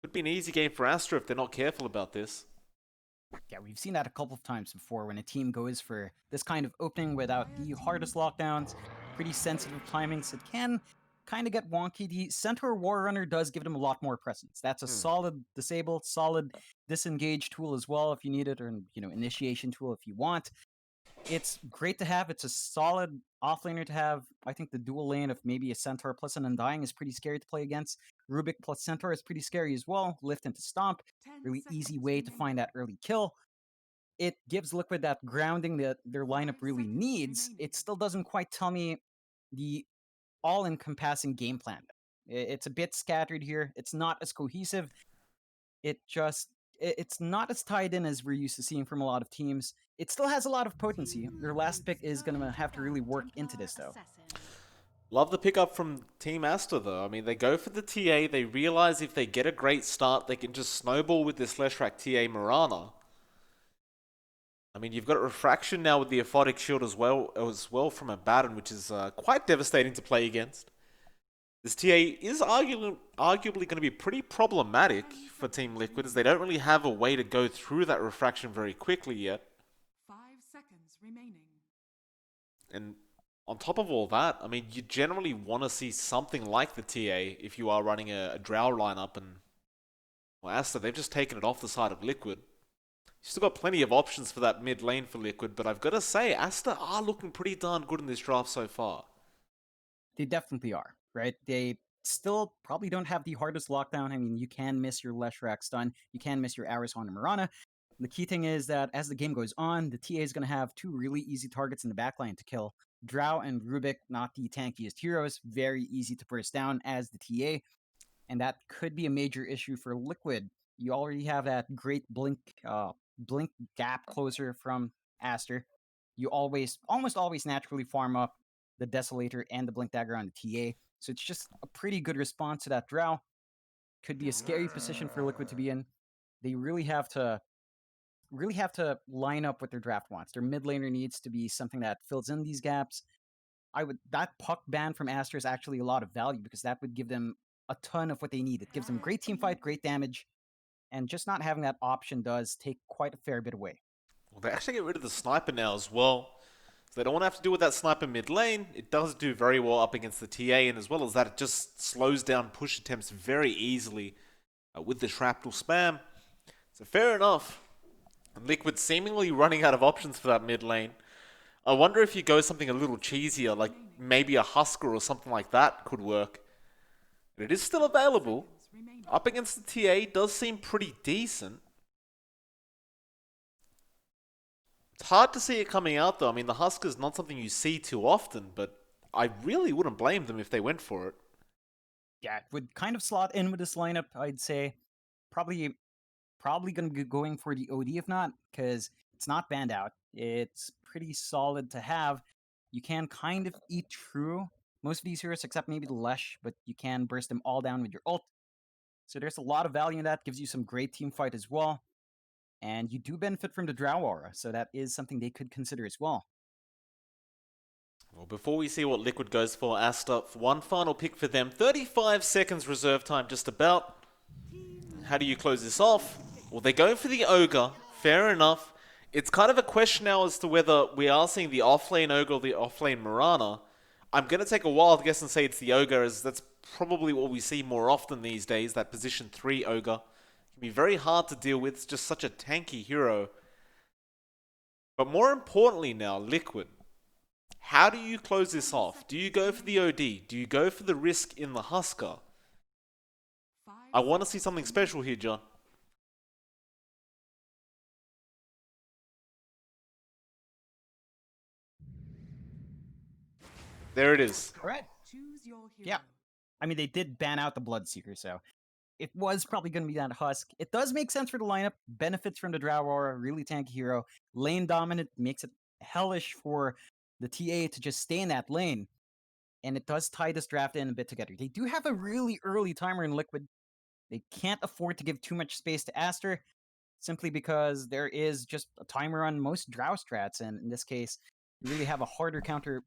Could be an easy game for Aster if they're not careful about this. Yeah, we've seen that a couple of times before when a team goes for this kind of opening without the hardest lockdowns, pretty sensitive timings. It can kind of get wonky. The Centaur War Runner does give them a lot more presence. That's a Hmm. solid disable, solid disengage tool as well if you need it, or initiation tool if you want. It's great to have. It's a solid offlaner to have. I think the dual lane of maybe a Centaur plus an Undying is pretty scary to play against. Rubik plus Centaur is pretty scary as well. Lift into Stomp, really easy way to find that early kill. It gives Liquid that grounding that their lineup really needs. It still doesn't quite tell me the all-encompassing game plan. It's a bit scattered here. It's not as cohesive. It's not as tied in as we're used to seeing from a lot of teams. It still has a lot of potency. Their last pick is going to have to really work into this, though. Love the pickup from Team Aster, though. I mean, they go for the TA. They realize if they get a great start, they can just snowball with this Leshrac TA Mirana. I mean, you've got Refraction now with the Aphotic Shield as well from Abaddon, which is quite devastating to play against. This TA is arguably going to be pretty problematic for Team Liquid, as they don't really have a way to go through that Refraction very quickly yet. 5 seconds remaining. And on top of all that, I mean, you generally want to see something like the TA if you are running a Drow lineup, and well, Aster, they've just taken it off the side of Liquid. You've still got plenty of options for that mid lane for Liquid, but I've got to say, Aster are looking pretty darn good in this draft so far. They definitely are, right? They still probably don't have the hardest lockdown. I mean, you can miss your Leshrac stun, you can miss your Arizon and Mirana. The key thing is that as the game goes on, the TA is going to have two really easy targets in the backline to kill. Drow and Rubik, not the tankiest heroes, very easy to burst down as the TA, and that could be a major issue for Liquid. You already have that great blink gap closer from Aster. You almost always naturally farm up the Desolator and the Blink Dagger on the TA, so it's just a pretty good response to that Drow. Could be a scary position for Liquid to be in. They really have to line up what their draft wants. Their mid laner needs to be something that fills in these gaps. That puck ban from Aster is actually a lot of value because that would give them a ton of what they need. It gives them great team fight, great damage, and just not having that option does take quite a fair bit away. Well, they actually get rid of the sniper now as well. So they don't want to have to deal with that sniper mid lane. It does do very well up against the TA, and as well as that, it just slows down push attempts very easily with the shrapnel spam. So fair enough. And Liquid seemingly running out of options for that mid lane. I wonder if you go something a little cheesier, like maybe a Husker or something like that could work. But it is still available. Up against the TA does seem pretty decent. It's hard to see it coming out though. I mean, the Husker's not something you see too often, but I really wouldn't blame them if they went for it. Yeah, it would kind of slot in with this lineup, I'd say. Probably going to be going for the OD if not, because it's not banned out. It's pretty solid to have. You can kind of eat through most of these heroes, except maybe the Lesh, but you can burst them all down with your ult. So there's a lot of value in that. Gives you some great team fight as well. And you do benefit from the Drow Aura, so that is something they could consider as well. Well, before we see what Liquid goes for, Aster, for one final pick for them. 35 seconds reserve time, just about. How do you close this off? Well, they go for the Ogre. Fair enough. It's kind of a question now as to whether we are seeing the offlane Ogre or the offlane Mirana. I'm going to take a wild guess and say it's the Ogre, as that's probably what we see more often these days, that position 3 Ogre. It can be very hard to deal with. It's just such a tanky hero. But more importantly now, Liquid. How do you close this off? Do you go for the OD? Do you go for the risk in the Husker? I want to see something special here, John. There it is. All right. Choose your hero. Yeah. I mean, they did ban out the Bloodseeker, so it was probably going to be that Husk. It does make sense for the lineup. Benefits from the Drow Aura, really tanky hero. Lane dominant makes it hellish for the TA to just stay in that lane. And it does tie this draft in a bit together. They do have a really early timer in Liquid. They can't afford to give too much space to Aster, simply because there is just a timer on most Drow strats, and in this case, you really have a harder counter,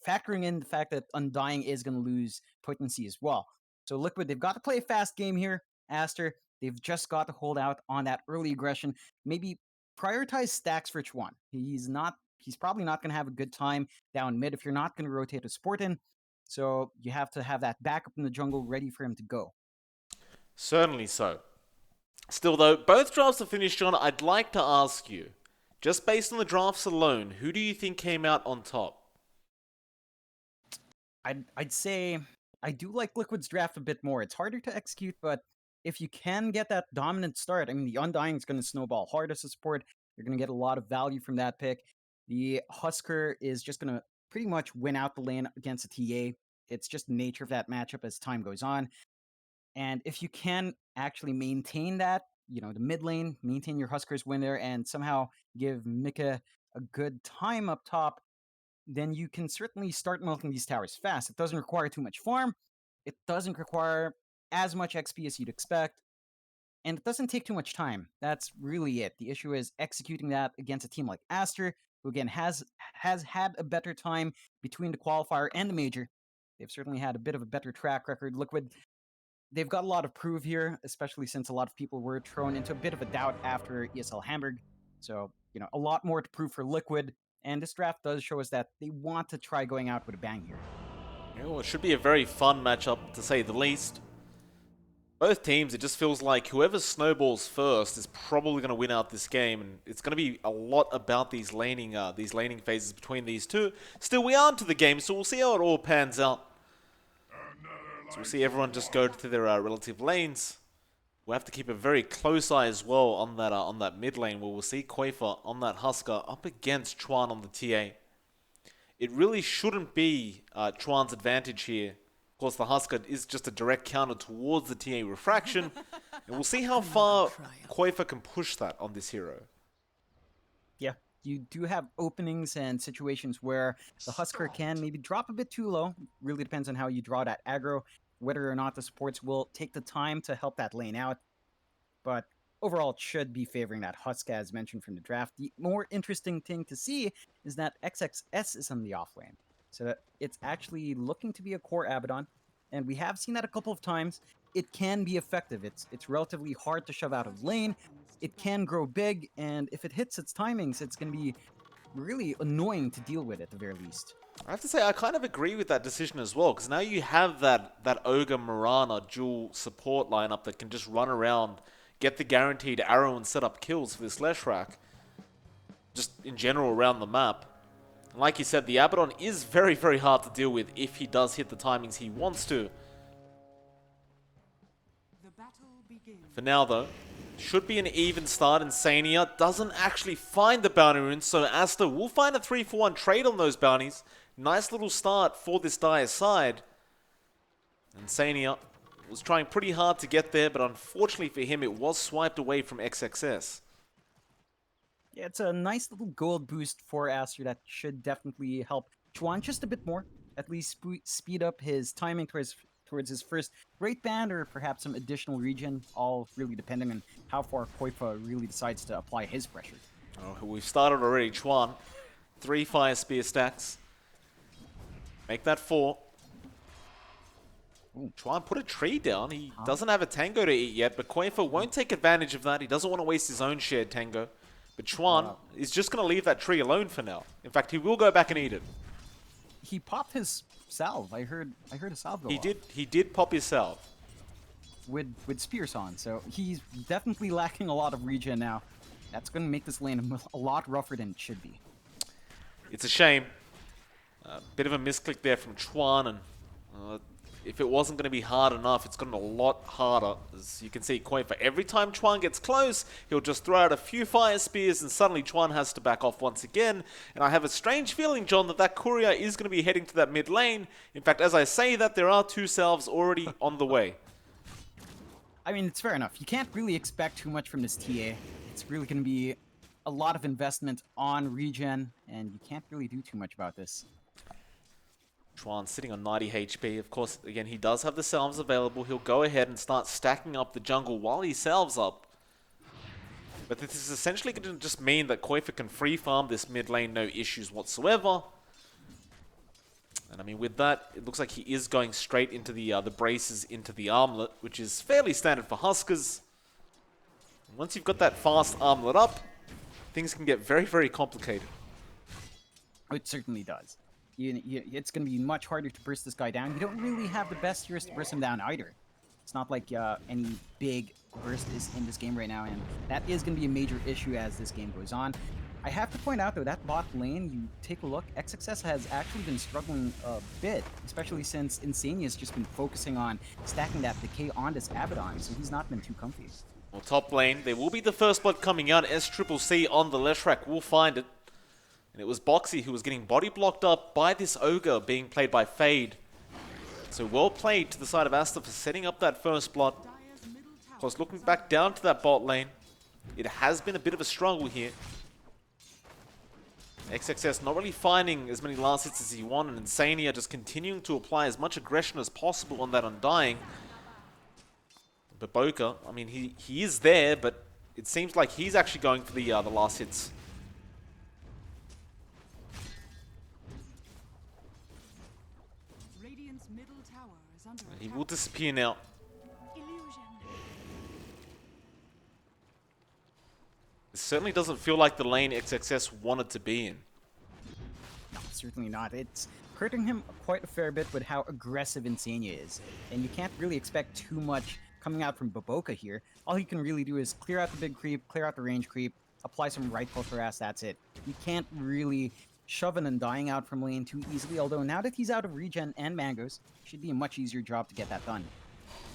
factoring in the fact that Undying is going to lose potency as well. So Liquid, they've got to play a fast game here. Aster, They've just got to hold out on that early aggression. Maybe prioritize stacks for Chuan. He's probably not going to have a good time down mid if you're not going to rotate a support in. So you have to have that backup in the jungle ready for him to go. Certainly so. Still though, both drafts are finished, John. I'd like to ask you, just based on the drafts alone, who do you think came out on top? I'd say I do like Liquid's draft a bit more. It's harder to execute, but if you can get that dominant start, I mean, the Undying is going to snowball hard as a support. You're going to get a lot of value from that pick. The Husker is just going to pretty much win out the lane against a TA. It's just the nature of that matchup as time goes on. And if you can actually maintain that, the mid lane, maintain your Huskers win there, and somehow give Mika a good time up top, then you can certainly start milking these towers fast. It doesn't require too much farm. It doesn't require as much XP as you'd expect. And it doesn't take too much time. That's really it. The issue is executing that against a team like Aster, who again has had a better time between the qualifier and the major. They've certainly had a bit of a better track record. Liquid, they've got a lot of prove here, especially since a lot of people were thrown into a bit of a doubt after ESL Hamburg. So, a lot more to prove for Liquid. And this draft does show us that they want to try going out with a bang here. Well, it should be a very fun matchup, to say the least. Both teams, it just feels like whoever snowballs first is probably going to win out this game, and it's going to be a lot about these laning phases between these two. Still, we are into the game, so we'll see how it all pans out. So we'll see everyone just go to their relative lanes. We'll have to keep a very close eye as well on that mid lane, where we'll see Quafer on that Husker up against Chuan on the TA. It really shouldn't be Chuan's advantage here. Of course, the Husker is just a direct counter towards the TA refraction, and we'll see how far Quafer can push that on this hero. Yeah, you do have openings and situations where the Husker can maybe drop a bit too low. Really depends on how you draw that aggro, whether or not the supports will take the time to help that lane out. But overall, it should be favoring that Husker, as mentioned from the draft. The more interesting thing to see is that XXS is on the off lane. So that it's actually looking to be a core Abaddon, and we have seen that a couple of times. It can be effective. It's relatively hard to shove out of lane. It can grow big, and if it hits its timings, it's going to be really annoying to deal with at the very least. I have to say, I kind of agree with that decision as well, because now you have that Ogre Mirana dual support lineup that can just run around, get the guaranteed arrow and set up kills for this Leshrac, just in general around the map. And like you said, the Abaddon is very, very hard to deal with if he does hit the timings he wants to. The battle begins. For now, though, should be an even start, and Sania doesn't actually find the bounty runes, so Aster will find a 3-for-1 trade on those bounties. Nice little start for this Dire side. And Sania was trying pretty hard to get there, but unfortunately for him, it was swiped away from XXS. Yeah, it's a nice little gold boost for Aster that should definitely help Chuan just a bit more. At least speed up his timing towards his first great band, or perhaps some additional region, all really depending on how far Koifa really decides to apply his pressure. Oh, we've started already. Chuan, 3 Fire Spear stacks. Make that 4. Ooh, Chuan put a tree down. He doesn't have a tango to eat yet, but Koifa won't take advantage of that. He doesn't want to waste his own shared tango. But Chuan is just going to leave that tree alone for now. In fact, he will go back and eat it. He popped his salve. I heard a salve go off. He did pop his salve. With spears on, so he's definitely lacking a lot of regen now. That's going to make this lane a lot rougher than it should be. It's a shame. A bit of a misclick there from Chuan, and if it wasn't going to be hard enough, it's gotten a lot harder. As you can see, Quafer, every time Chuan gets close, he'll just throw out a few fire spears, and suddenly Chuan has to back off once again. And I have a strange feeling, John, that courier is going to be heading to that mid lane. In fact, as I say that, there are 2 salves already on the way. I mean, it's fair enough. You can't really expect too much from this TA. It's really going to be a lot of investment on regen, and you can't really do too much about this. Chuan sitting on 90 HP. Of course, again, he does have the salves available. He'll go ahead and start stacking up the jungle while he salves up. But this is essentially going to just mean that Koifa can free farm this mid lane, no issues whatsoever. And I mean, with that, it looks like he is going straight into the braces into the armlet, which is fairly standard for Huskers. Once you've got that fast armlet up, things can get very, very complicated. It certainly does. It's going to be much harder to burst this guy down. You don't really have the best heroes to burst him down either. It's not like any big burst is in this game right now, and that is going to be a major issue as this game goes on. I have to point out, though, that bot lane, you take a look, XXS has actually been struggling a bit, especially since Insania's just been focusing on stacking that decay on this Abaddon, so he's not been too comfy. Well, top lane, there will be the first blood coming out. SCCC on the Leshrac will find it. And it was Boxy who was getting body blocked up by this Ogre being played by Fade. So well played to the side of Aster for setting up that first blood. Of course, looking back down to that bot lane, it has been a bit of a struggle here. XXS not really finding as many last hits as he wanted, and Insania just continuing to apply as much aggression as possible on that Undying. But Boca, I mean, he is there, but it seems like he's actually going for the last hits. Radiant's middle tower is under He attack. will disappear now. Illusion. It certainly doesn't feel like the lane XXS wanted to be in. No, certainly not. It's hurting him quite a fair bit with how aggressive Insania is. And you can't really expect too much coming out from Baboka here. All he can really do is clear out the big creep, clear out the range creep, apply some right click harass, that's it. You can't really shove an Undying out from lane too easily, although now that he's out of regen and mangoes, it should be a much easier job to get that done.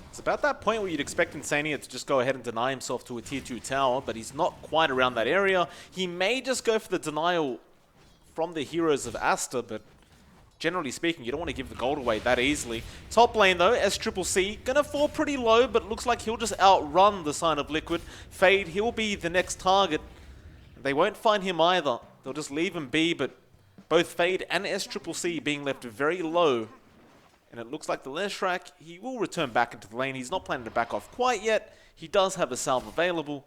It's about that point where you'd expect Insania to just go ahead and deny himself to a tier 2 tower, but he's not quite around that area. He may just go for the denial from the heroes of Aster, but generally speaking, you don't want to give the gold away that easily. Top lane though, SCCC, gonna fall pretty low, but looks like he'll just outrun the sign of Liquid. Fade, he'll be the next target. They won't find him either. They'll just leave him be, but both Fade and SCCC being left very low. And it looks like the Leshrac, he will return back into the lane. He's not planning to back off quite yet. He does have a salve available.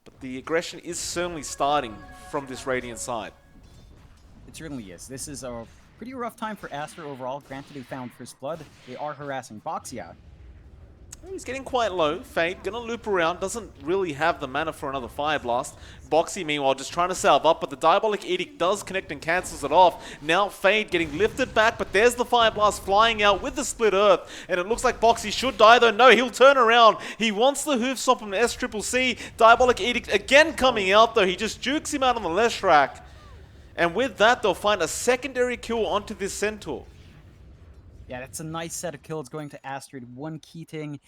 But the aggression is certainly starting from this Radiant side. It certainly is. This is a pretty rough time for Aster overall. Granted, they found First Blood. They are harassing Boxy out. He's getting quite low. Fade gonna loop around. Doesn't really have the mana for another Fire Blast. Boxy, meanwhile, just trying to salve up, but the Diabolic Edict does connect and cancels it off. Now Fade getting lifted back, but there's the Fire Blast flying out with the Split Earth. And it looks like Boxy should die, though. No, he'll turn around. He wants the Hoof Stomp from SCCC. Diabolic Edict again coming out, though. He just jukes him out on the Leshrac. And with that, they'll find a secondary kill onto this Centaur. Yeah, that's a nice set of kills going to Aster. One key thing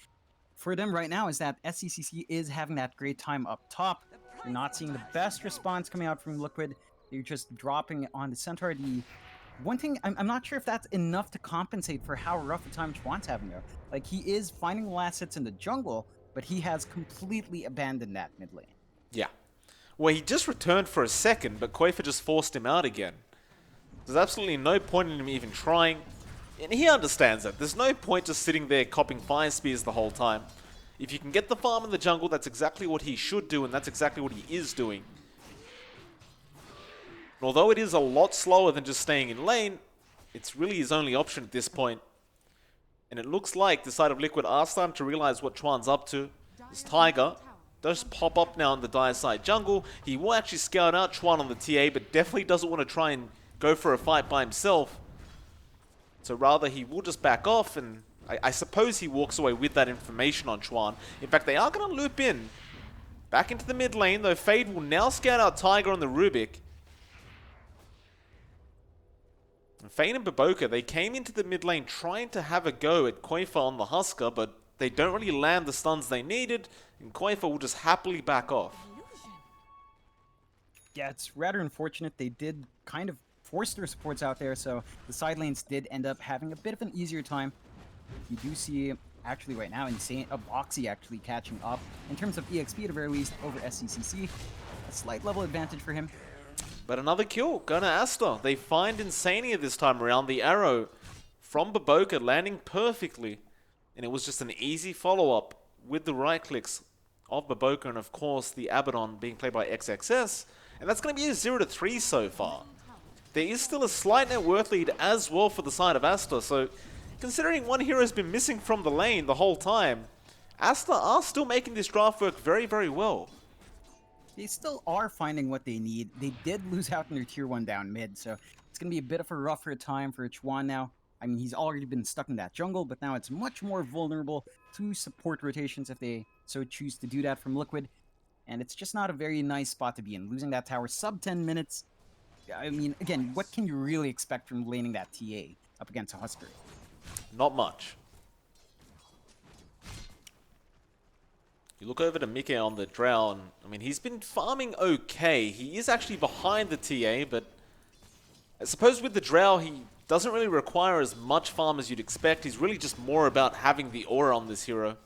for them right now is that SCCC is having that great time up top. You're not seeing the best response coming out from Liquid. They're just dropping on the Centaur. The one thing, I'm not sure if that's enough to compensate for how rough a time Chuan's having though. Like, he is finding the last hits in the jungle, but he has completely abandoned that mid lane. Yeah. Well, he just returned for a second, but Quafer just forced him out again. There's absolutely no point in him even trying. And he understands that. There's no point just sitting there copping fire spears the whole time. If you can get the farm in the jungle, that's exactly what he should do, and that's exactly what he is doing. And although it is a lot slower than just staying in lane, it's really his only option at this point. And it looks like the side of Liquid are starting to realize what Chuan's up to. This Tiger does pop up now in the Dire side jungle. He will actually scout out Chuan on the TA, but definitely doesn't want to try and go for a fight by himself. So rather, he will just back off, and I suppose he walks away with that information on Chuan. In fact, they are going to loop in back into the mid lane, though Fade will now scout out Tiger on the Rubik. And Fade and Baboka, they came into the mid lane trying to have a go at Quafer on the Husker, but they don't really land the stuns they needed, and Quafer will just happily back off. Yeah, it's rather unfortunate. They did kind of force their supports out there, so the side lanes did end up having a bit of an easier time. You do see, actually right now, Boxy actually catching up. In terms of EXP at the very least, over SCCC, a slight level advantage for him. But another kill, going to Aster. They find Insania this time around. The arrow from Baboka landing perfectly. And it was just an easy follow-up with the right clicks of Baboka, and of course the Abaddon being played by XXS. And that's going to be a 0-3 so far. There is still a slight net worth lead as well for the side of Aster, so considering one hero has been missing from the lane the whole time, Aster are still making this draft work very, very well. They still are finding what they need. They did lose out in their tier 1 down mid, so it's going to be a bit of a rougher time for Chuan now. I mean, he's already been stuck in that jungle, but now it's much more vulnerable to support rotations if they so choose to do that from Liquid. And it's just not a very nice spot to be in. Losing that tower sub 10 minutes. I mean, again, what can you really expect from laning that TA up against a Husker? Not much. You look over to Mike on the Drow, and I mean, he's been farming okay. He is actually behind the TA, but I suppose with the Drow, he doesn't really require as much farm as you'd expect. He's really just more about having the aura on this hero.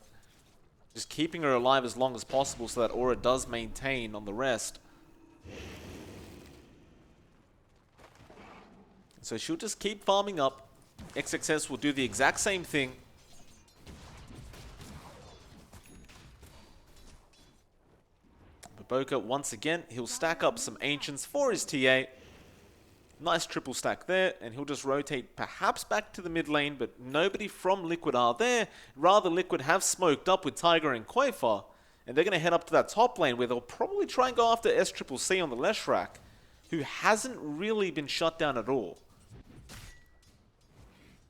Just keeping her alive as long as possible so that aura does maintain on the rest. So she'll just keep farming up. XXS will do the exact same thing. Baboka, once again, he'll stack up some Ancients for his TA. Nice triple stack there, and he'll just rotate perhaps back to the mid lane, but nobody from Liquid are there. Rather, Liquid have smoked up with Tiger and Quafer, and they're going to head up to that top lane where they'll probably try and go after SCCC on the Leshrac, who hasn't really been shut down at all.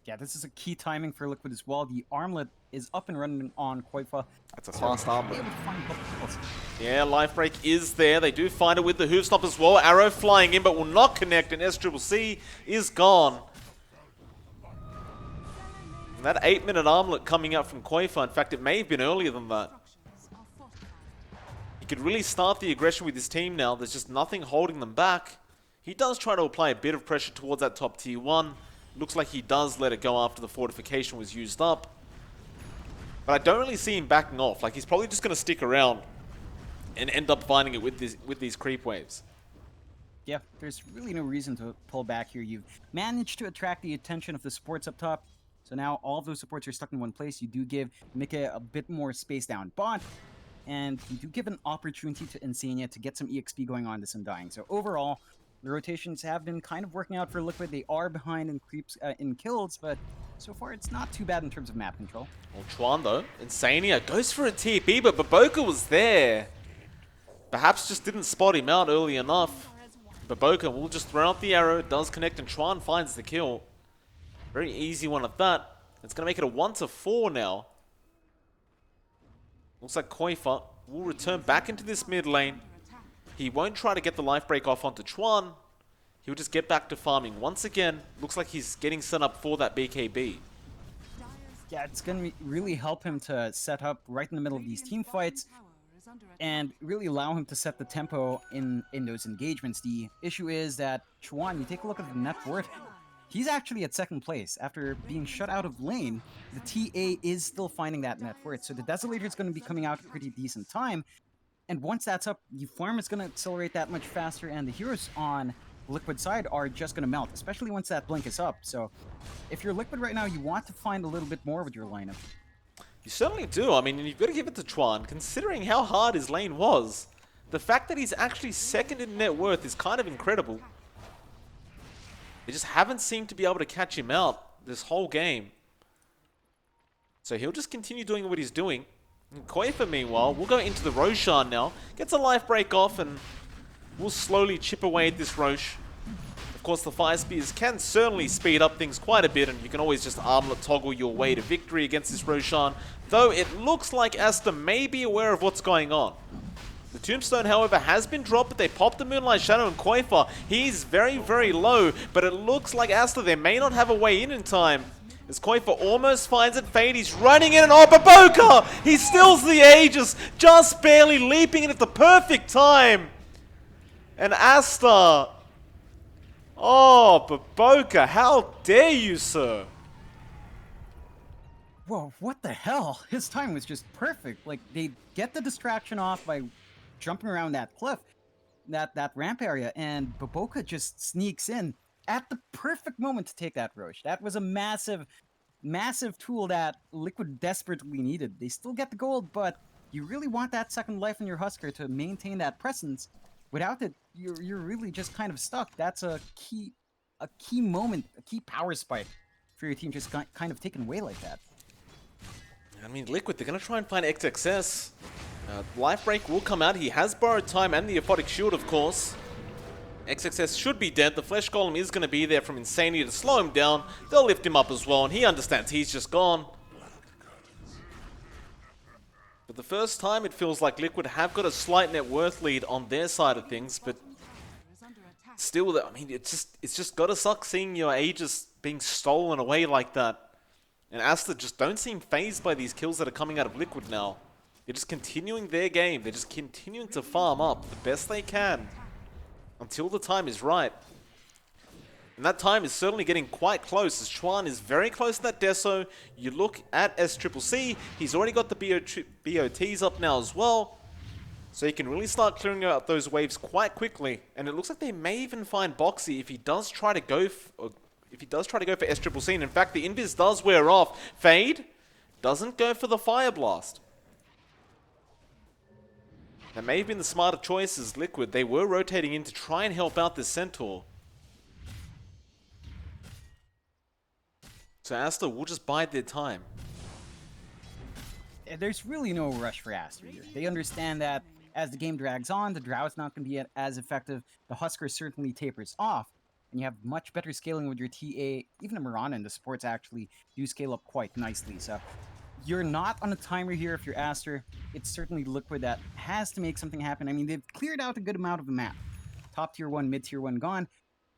Yeah, this is a key timing for Liquid as well. The armlet is up and running on Quafer. That's a fast armlet. Able to find kills. Yeah, life break is there. They do find it with the hoof stop as well. Arrow flying in, but will not connect, and SCCC is gone. And that 8-minute armlet coming out from Quafer, in fact, it may have been earlier than that. He could really start the aggression with his team now. There's just nothing holding them back. He does try to apply a bit of pressure towards that top tier 1. Looks like he does let it go after the fortification was used up. But I don't really see him backing off. Like, he's probably just going to stick around and end up finding it with these creep waves. Yeah, there's really no reason to pull back here. You've managed to attract the attention of the supports up top. So now all of those supports are stuck in one place. You do give Mike a bit more space down bot. And you do give an opportunity to Insania to get some EXP going on this Undying. So overall, the rotations have been kind of working out for Liquid. They are behind in creeps in kills, but so far it's not too bad in terms of map control. Well, Chuan though, Insania goes for a TP, but Baboka was there. Perhaps just didn't spot him out early enough. Baboka will just throw out the arrow, it does connect, and Chuan finds the kill. Very easy one at that. It's going to make it a 1-4 now. Looks like Quafer will return back into this mid lane. He won't try to get the life break off onto Chuan. He'll just get back to farming once again. Looks like he's getting set up for that BKB. Yeah, it's going to really help him to set up right in the middle of these team fights and really allow him to set the tempo in those engagements. The issue is that Chuan, you take a look at the net worth, he's actually at second place. After being shut out of lane, the TA is still finding that net worth. So the Desolator is going to be coming out at a pretty decent time. And once that's up, the farm is going to accelerate that much faster, and the heroes on Liquid side are just going to melt, especially once that blink is up. So if you're Liquid right now, you want to find a little bit more with your lineup. You certainly do. I mean, you've got to give it to Chuan, considering how hard his lane was. The fact that he's actually second in net worth is kind of incredible. They just haven't seemed to be able to catch him out this whole game. So he'll just continue doing what he's doing. And Quafer, meanwhile, will go into the Roshan now. Gets a life break off, and we'll slowly chip away at this Rosh. Of course, the Fire Spears can certainly speed up things quite a bit, and you can always just armlet toggle your way to victory against this Roshan. Though it looks like Aster may be aware of what's going on. The Tombstone, however, has been dropped, but they popped the Moonlight Shadow and Quafer. He's very, very low, but it looks like Aster, they may not have a way in time. As Quafer almost finds it, Fade, he's running in, and oh, Baboka! He steals the Aegis, just barely leaping in at the perfect time. And Aster... Oh, Baboka, how dare you, sir? Whoa, what the hell? His time was just perfect. Like, they get the distraction off by jumping around that cliff, that ramp area, and Baboka just sneaks in at the perfect moment to take that Rosh. That was a massive, massive tool that Liquid desperately needed. They still get the gold, but you really want that second life in your Husker to maintain that presence. Without it, you're really just kind of stuck. That's a key moment, a key power spike for your team just kind of taken away like that. I mean, Liquid, they're going to try and find XXS. Life Break will come out. He has borrowed time and the Aphotic Shield, of course. XXS should be dead. The Flesh Golem is going to be there from Insanity to slow him down. They'll lift him up as well, and he understands he's just gone. For the first time, it feels like Liquid have got a slight net worth lead on their side of things, but still, I mean, it's just got to suck seeing your Aegis being stolen away like that. And Aster just don't seem fazed by these kills that are coming out of Liquid now. They're just continuing their game. They're just continuing to farm up the best they can until the time is right. And that time is certainly getting quite close, as Chuan is very close to that Deso. You look at SCCC, he's already got the BOTs up now as well. So he can really start clearing out those waves quite quickly. And it looks like they may even find Boxy if he does try to go for SCCC. And in fact, the Invis does wear off. Fade doesn't go for the Fire Blast. That may have been the smarter choice as Liquid. They were rotating in to try and help out this Centaur. So Aster will just bide their time. There's really no rush for Aster here. They understand that as the game drags on, the Drow is not going to be as effective. The Husker certainly tapers off. And you have much better scaling with your TA. Even a Mirana and the supports actually do scale up quite nicely. So you're not on a timer here if you're Aster. It's certainly Liquid that has to make something happen. I mean, they've cleared out a good amount of the map. Top tier 1, mid tier 1 gone.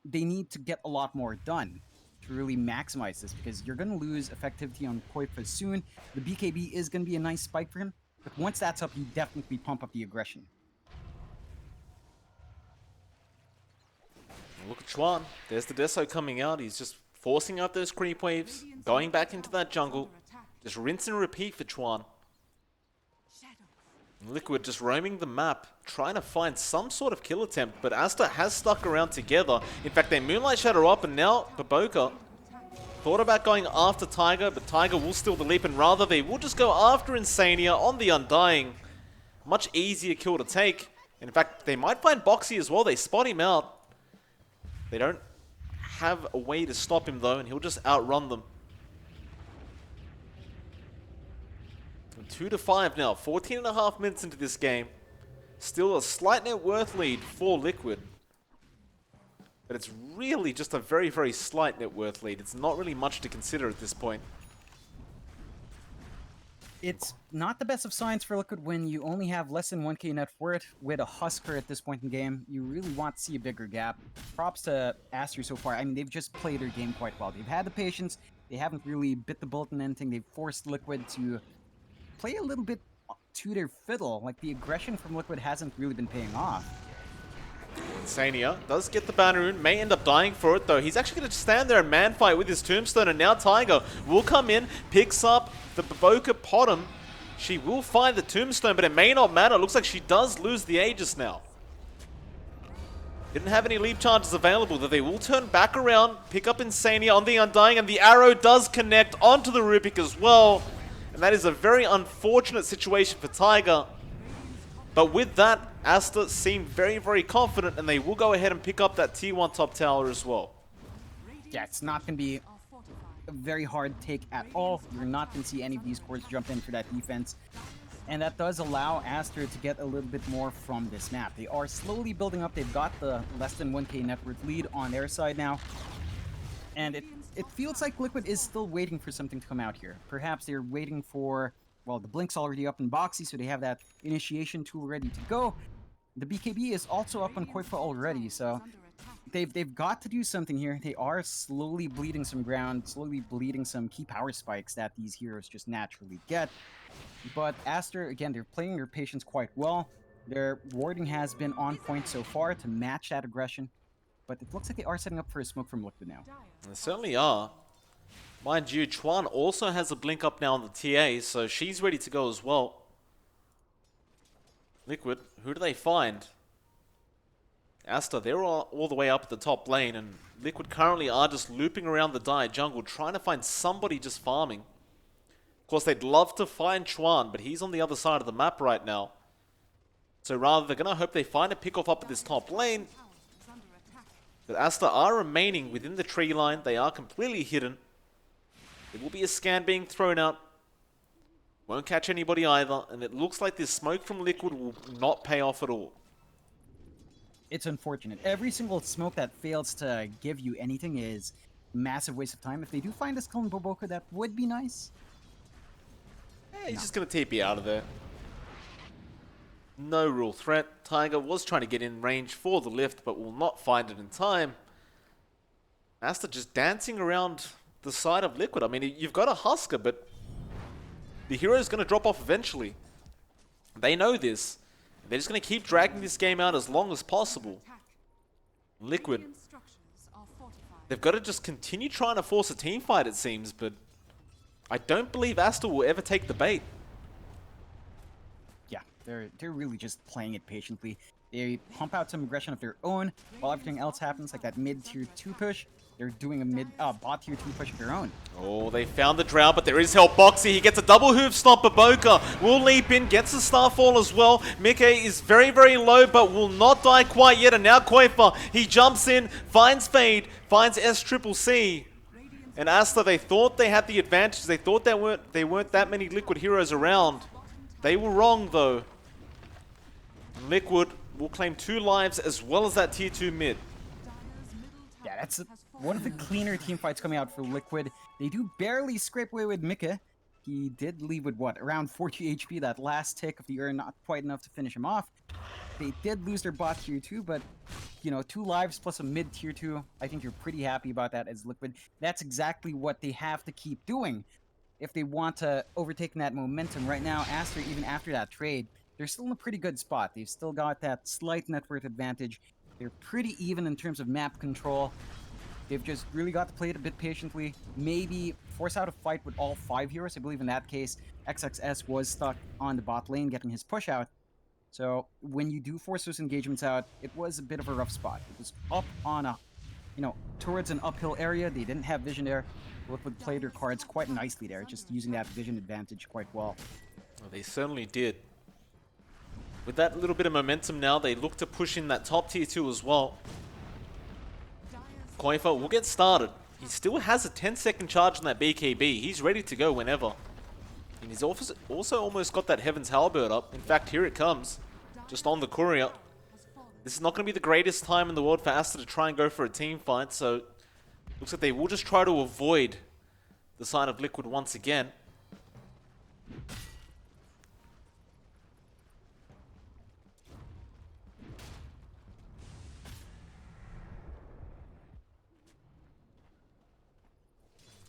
They need to get a lot more done to really maximize this, because you're going to lose effectivity on Koifa soon. The BKB is going to be a nice spike for him, but once that's up, you definitely pump up the aggression. Look at Chuan. There's the Deso coming out. He's just forcing out those creep waves, going back into that jungle. Just rinse and repeat for Chuan. Liquid just roaming the map, trying to find some sort of kill attempt, but Aster has stuck around together. In fact, they Moonlight Shadow up, and now Baboka thought about going after Tiger, but Tiger will steal the leap, and rather they will just go after Insania on the Undying. Much easier kill to take. And in fact, they might find Boxy as well. They spot him out. They don't have a way to stop him though, and he'll just outrun them. 2-5 now, 14.5 minutes into this game. Still a slight net worth lead for Liquid. But it's really just a very, very slight net worth lead. It's not really much to consider at this point. It's not the best of signs for Liquid when you only have less than 1k net worth with a Husker at this point in the game. You really want to see a bigger gap. Props to Aster so far. I mean, they've just played their game quite well. They've had the patience. They haven't really bit the bullet in anything. They've forced Liquid to play a little bit to their fiddle. Like, the aggression from Liquid hasn't really been paying off. Insania does get the banner rune, may end up dying for it though. He's actually going to stand there and man fight with his tombstone, and now Tiger will come in, picks up the Baboka Potom. She will find the tombstone, but it may not matter. It looks like she does lose the Aegis now. Didn't have any leap charges available, though they will turn back around, pick up Insania on the Undying, and the arrow does connect onto the Rubik as well. And that is a very unfortunate situation for Tiger. But with that, Aster seemed very, very confident, and they will go ahead and pick up that tier 1 top tower as well. Yeah, it's not going to be a very hard take at all. You're not going to see any of these cores jump in for that defense. And that does allow Aster to get a little bit more from this map. They are slowly building up. They've got the less than 1k net worth lead on their side now. And it feels like Liquid is still waiting for something to come out here. Perhaps they're waiting for, well, the Blink's already up in Boxy, so they have that initiation tool ready to go. The BKB is also up on Koifa already, so they've got to do something here. They are slowly bleeding some ground, slowly bleeding some key power spikes that these heroes just naturally get. But Aster, again, they're playing their patience quite well. Their warding has been on point so far to match that aggression. But it looks like they are setting up for a smoke from Liquid now. They certainly are. Mind you, Chuan also has a blink up now on the TA, so she's ready to go as well. Liquid, who do they find? Aster, they're all the way up at the top lane, and Liquid currently are just looping around the Dire jungle, trying to find somebody just farming. Of course, they'd love to find Chuan, but he's on the other side of the map right now. So rather, they're going to hope they find a pick-off up at this top lane. But Aster are remaining within the tree line. They are completely hidden. There will be a scan being thrown out. Won't catch anybody either, and it looks like this smoke from Liquid will not pay off at all. It's unfortunate. Every single smoke that fails to give you anything is a massive waste of time. If they do find a skull in Boboka, that would be nice. He's just going to TP out of there. No real threat. Tiger was trying to get in range for the lift, but will not find it in time. Aster just dancing around the side of Liquid. I mean, you've got a Husker, but the hero's going to drop off eventually. They know this. They're just going to keep dragging this game out as long as possible. Liquid, Radiant structures are fortified. they've got to just continue trying to force a team fight, it seems, but I don't believe Aster will ever take the bait. Yeah, they're really just playing it patiently. They pump out some aggression of their own while everything else happens, like that mid tier 2 push. They're doing a bot tier 2 push of their own. Oh, they found the Drow, but there is help. Boxy, he gets a double hoof stomp. Boboka will leap in, gets the Starfall as well. Mike is very, very low, but will not die quite yet. And now Koifa, he jumps in, finds Fade, finds SCCC. And Aster, they thought they had the advantage. They thought there weren't that many Liquid heroes around. They were wrong, though. Liquid will claim 2 lives as well as that tier 2 mid. Yeah, that's one of the cleaner team fights coming out for Liquid. They do barely scrape away with Mika. He did leave with, what, around 40 HP. That last tick of the urn, not quite enough to finish him off. They did lose their bot tier 2, but, you know, 2 lives plus a mid tier 2. I think you're pretty happy about that as Liquid. That's exactly what they have to keep doing if they want to overtake that momentum. Right now, Aster, even after that trade, they're still in a pretty good spot. They've still got that slight net worth advantage. They're pretty even in terms of map control. They've just really got to play it a bit patiently. Maybe force out a fight with all 5 heroes. I believe in that case, XXS was stuck on the bot lane getting his push out. So when you do force those engagements out, it was a bit of a rough spot. It was up on a, towards an uphill area. They didn't have vision there. Liquid played their cards quite nicely there, just using that vision advantage quite well. Well, they certainly did. With that little bit of momentum now, they look to push in that top tier 2 as well. Koifa will get started. He still has a 10-second charge on that BKB. He's ready to go whenever. And he's also almost got that Heaven's Halberd up. In fact, here it comes. Just on the courier. This is not going to be the greatest time in the world for Aster to try and go for a team fight, so looks like they will just try to avoid the side of Liquid once again.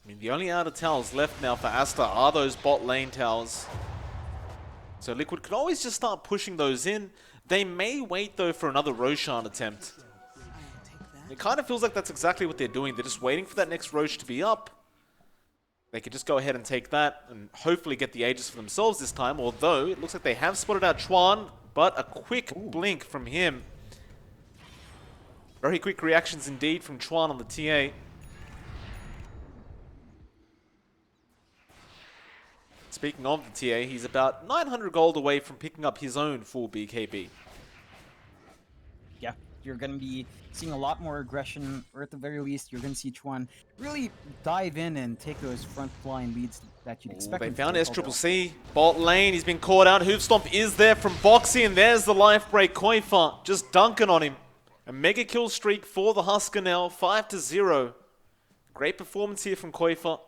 I mean, the only outer towers left now for Aster are those bot lane towers. So Liquid could always just start pushing those in. They may wait, though, for another Roshan attempt. It kind of feels like that's exactly what they're doing. They're just waiting for that next Rosh to be up. They could just go ahead and take that and hopefully get the Aegis for themselves this time. Although, it looks like they have spotted out Chuan, but a quick blink from him. Very quick reactions indeed from Chuan on the TA. Speaking of the TA, he's about 900 gold away from picking up his own full BKB. Yeah, you're going to be seeing a lot more aggression, or at the very least, you're going to see Chuan really dive in and take those front line leads that you'd expect. They him to found take, SCCC. Bot lane, he's been caught out. Hoofstomp is there from Boxy, and there's the life break. Koifa just dunking on him. A mega kill streak for the Husker now, 5-0. Great performance here from Koifa.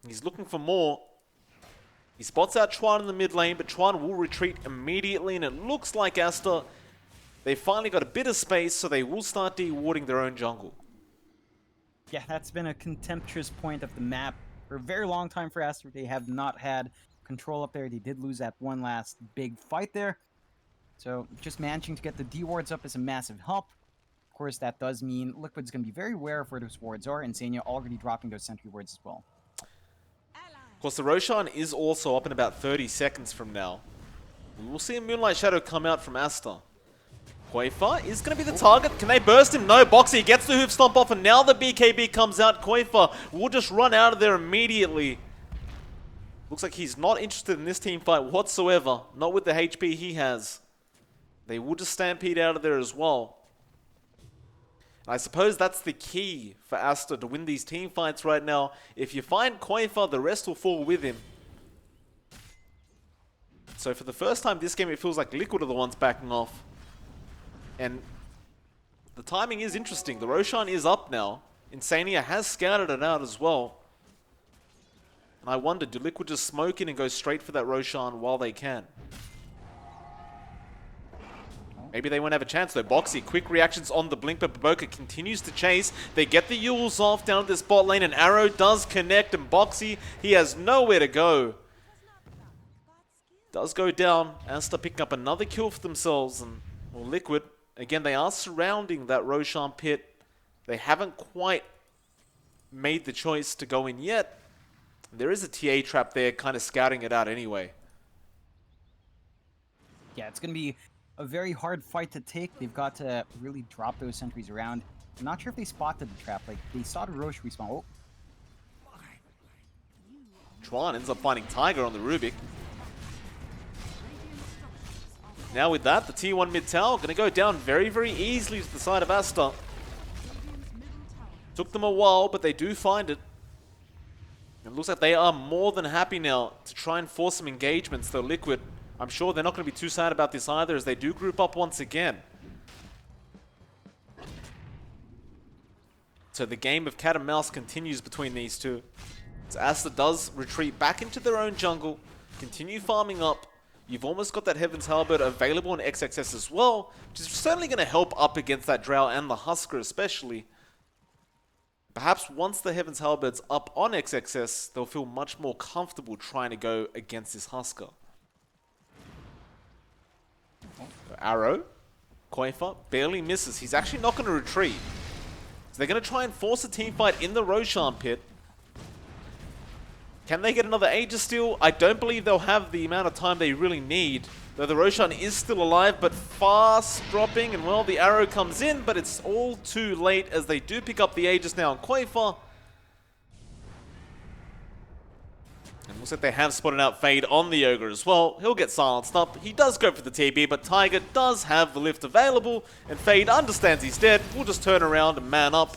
He's looking for more. He spots out Chuan in the mid lane, but Chuan will retreat immediately, and it looks like Aster, they finally got a bit of space, so they will start de-warding their own jungle. Yeah, that's been a contemptuous point of the map for a very long time for Aster. They have not had control up there. They did lose that one last big fight there. So just managing to get the D-wards up is a massive help. Of course, that does mean Liquid's going to be very aware of where those wards are, and Senya already dropping those sentry wards as well. Of course, the Roshan is also up in about 30 seconds from now. We will see a Moonlight Shadow come out from Aster. Koifa is going to be the target. Can they burst him? No. Boxy gets the hoof stomp off, and now the BKB comes out. Koifa will just run out of there immediately. Looks like he's not interested in this team fight whatsoever. Not with the HP he has. They will just stampede out of there as well. I suppose that's the key for Aster to win these team fights right now. If you find Koifa, the rest will fall with him. So for the first time this game, it feels like Liquid are the ones backing off. And the timing is interesting. The Roshan is up now. Insania has scouted it out as well. And I wonder, do Liquid just smoke in and go straight for that Roshan while they can? Maybe they won't have a chance though. Boxy, quick reactions on the blink, but Baboka continues to chase. They get the Yules off down to this bot lane, and Arrow does connect, and Boxy, he has nowhere to go. Does go down. Aster picking up another kill for themselves, and well, Liquid, again, they are surrounding that Roshan pit. They haven't quite made the choice to go in yet. There is a TA trap there, kind of scouting it out anyway. Yeah, it's going to be a very hard fight to take. They've got to really drop those sentries around. I'm not sure if they spotted the trap. Like, they saw the Roche respawn. Oh. Chuan ends up finding Tiger on the Rubik. Now with that, the T1 mid tower going to go down very, very easily to the side of Aster. Took them a while, but they do find it. It looks like they are more than happy now to try and force some engagements, though Liquid, I'm sure they're not going to be too sad about this either, as they do group up once again. So the game of cat and mouse continues between these two. So Aster does retreat back into their own jungle, continue farming up. You've almost got that Heaven's Halberd available on XXS as well, which is certainly going to help up against that Drow and the Husker especially. Perhaps once the Heaven's Halberd's up on XXS, they'll feel much more comfortable trying to go against this Husker. Arrow, Koifa, barely misses. He's actually not going to retreat. So they're going to try and force a team fight in the Roshan pit. Can they get another Aegis steal? I don't believe they'll have the amount of time they really need. Though the Roshan is still alive, but fast dropping, and well, the arrow comes in, but it's all too late as they do pick up the Aegis now on Koifa. And looks like they have spotted out Fade on the Ogre as well. He'll get silenced up. He does go for the TB, but Tiger does have the lift available, and Fade understands he's dead. We'll just turn around and man up.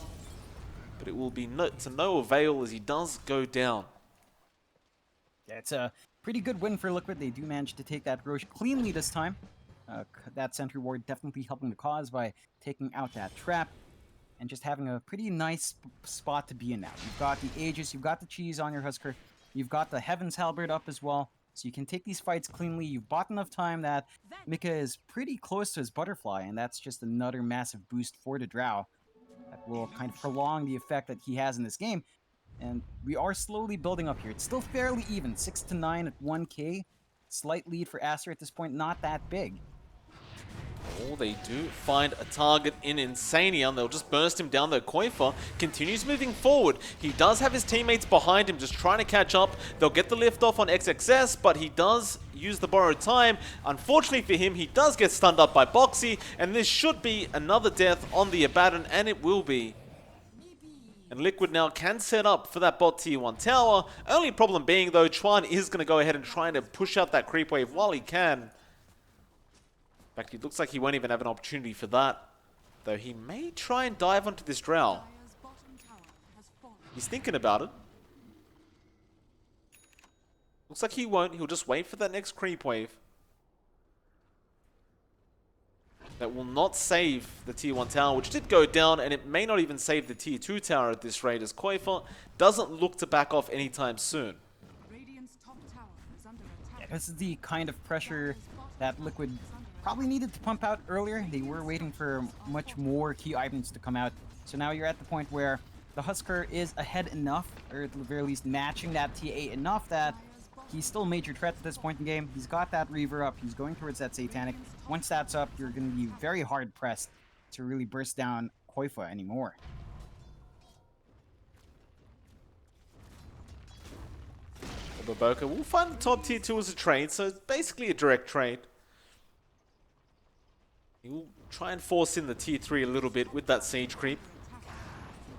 But it will be to no avail as he does go down. Yeah, it's a pretty good win for Liquid. They do manage to take that Roche cleanly this time. That sentry ward definitely helping the cause by taking out that trap and just having a pretty nice spot to be in now. You've got the Aegis, you've got the cheese on your Husker, you've got the Heaven's Halberd up as well, so you can take these fights cleanly. You've bought enough time that Mika is pretty close to his butterfly, and that's just another massive boost for the Drow that will kind of prolong the effect that he has in this game. And we are slowly building up here. It's still fairly even. 6-9 at 1k. Slight lead for Aster at this point. Not that big. Oh, they do find a target in Insania, and they'll just burst him down. Though Koifa continues moving forward. He does have his teammates behind him just trying to catch up. They'll get the lift off on XXS, but he does use the borrowed time. Unfortunately for him, he does get stunned up by Boxy, and this should be another death on the Abaddon, and it will be. And Liquid now can set up for that bot tier 1 tower. Only problem being, though, Chuan is going to go ahead and try to push out that creep wave while he can. In fact, it looks like he won't even have an opportunity for that. Though he may try and dive onto this Drow. He's thinking about it. Looks like he won't. He'll just wait for that next creep wave. That will not save the tier 1 tower, which did go down, and it may not even save the tier 2 tower at this rate, as Koifa doesn't look to back off anytime soon. Yeah, this is the kind of pressure that Liquid probably needed to pump out earlier. They were waiting for much more key items to come out. So now you're at the point where the Husker is ahead enough, or at the very least matching that TA enough that he's still a major threat at this point in the game. He's got that Reaver up. He's going towards that Satanic. Once that's up, you're going to be very hard-pressed to really burst down Koifa anymore. Baboka will find the top tier 2 as a trade, so it's basically a direct trade. He will try and force in the tier 3 a little bit with that siege creep.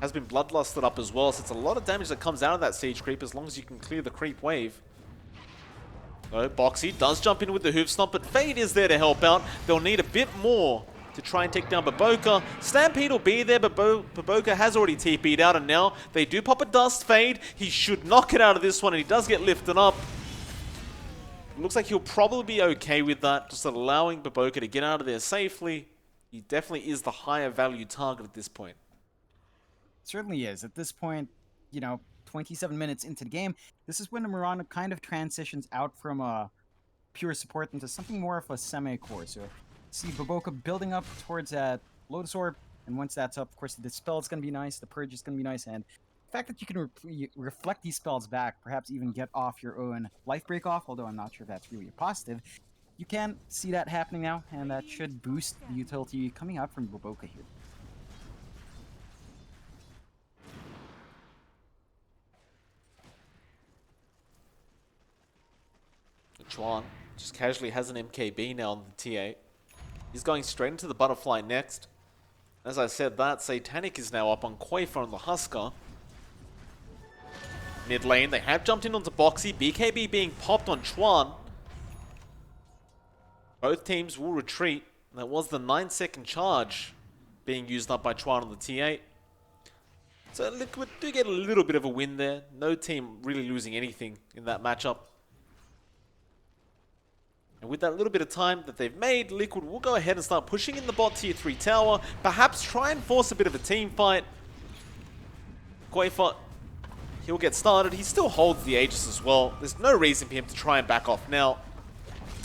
Has been bloodlusted up as well, so it's a lot of damage that comes out of that siege creep as long as you can clear the creep wave. So Boxy does jump in with the hoof stomp, but Fade is there to help out. They'll need a bit more to try and take down Baboka. Stampede will be there, but Baboka has already TP'd out, and now they do pop a dust Fade. He should knock it out of this one, and he does get lifted up. It looks like he'll probably be okay with that, just allowing Baboka to get out of there safely. He definitely is the higher value target at this point. Certainly is. At this point, 27 minutes into the game, this is when the Mirana kind of transitions out from a pure support into something more of a semi-core. So, see Baboka building up towards that Lotus Orb, and once that's up, of course, the Dispel is going to be nice, the Purge is going to be nice, and the fact that you can reflect these spells back, perhaps even get off your own life break off, although I'm not sure if that's really a positive, you can see that happening now, and that should boost the utility coming out from Baboka here. Chuan just casually has an MKB now on the T8. He's going straight into the Butterfly next. As I said that, Satanic is now up on Quaver on the Husker. Mid lane, they have jumped in onto Boxy. BKB being popped on Chuan. Both teams will retreat. That was the 9-second charge being used up by Chuan on the T8. So Liquid do get a little bit of a win there. No team really losing anything in that matchup. And with that little bit of time that they've made, Liquid will go ahead and start pushing in the bot tier 3 tower. Perhaps try and force a bit of a team fight. Quaver, he'll get started. He still holds the Aegis as well. There's no reason for him to try and back off now.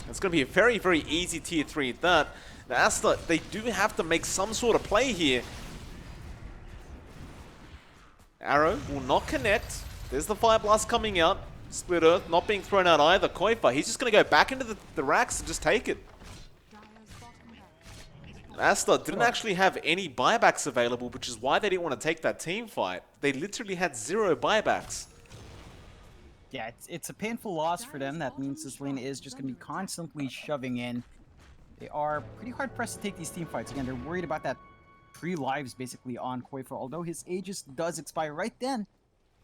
It's going to be a very, very easy tier 3 at that. Now Aster, they do have to make some sort of play here. Arrow will not connect. There's the Fire Blast coming out. Split Earth not being thrown out either. Quaver, he's just going to go back into the racks and just take it. Aster didn't actually have any buybacks available, which is why they didn't want to take that team fight. They literally had 0 buybacks. Yeah, it's a painful loss for them. That means this lane is just going to be constantly shoving in. They are pretty hard pressed to take these team fights. Again, they're worried about that 3 lives basically on Quaver, although his Aegis does expire right then.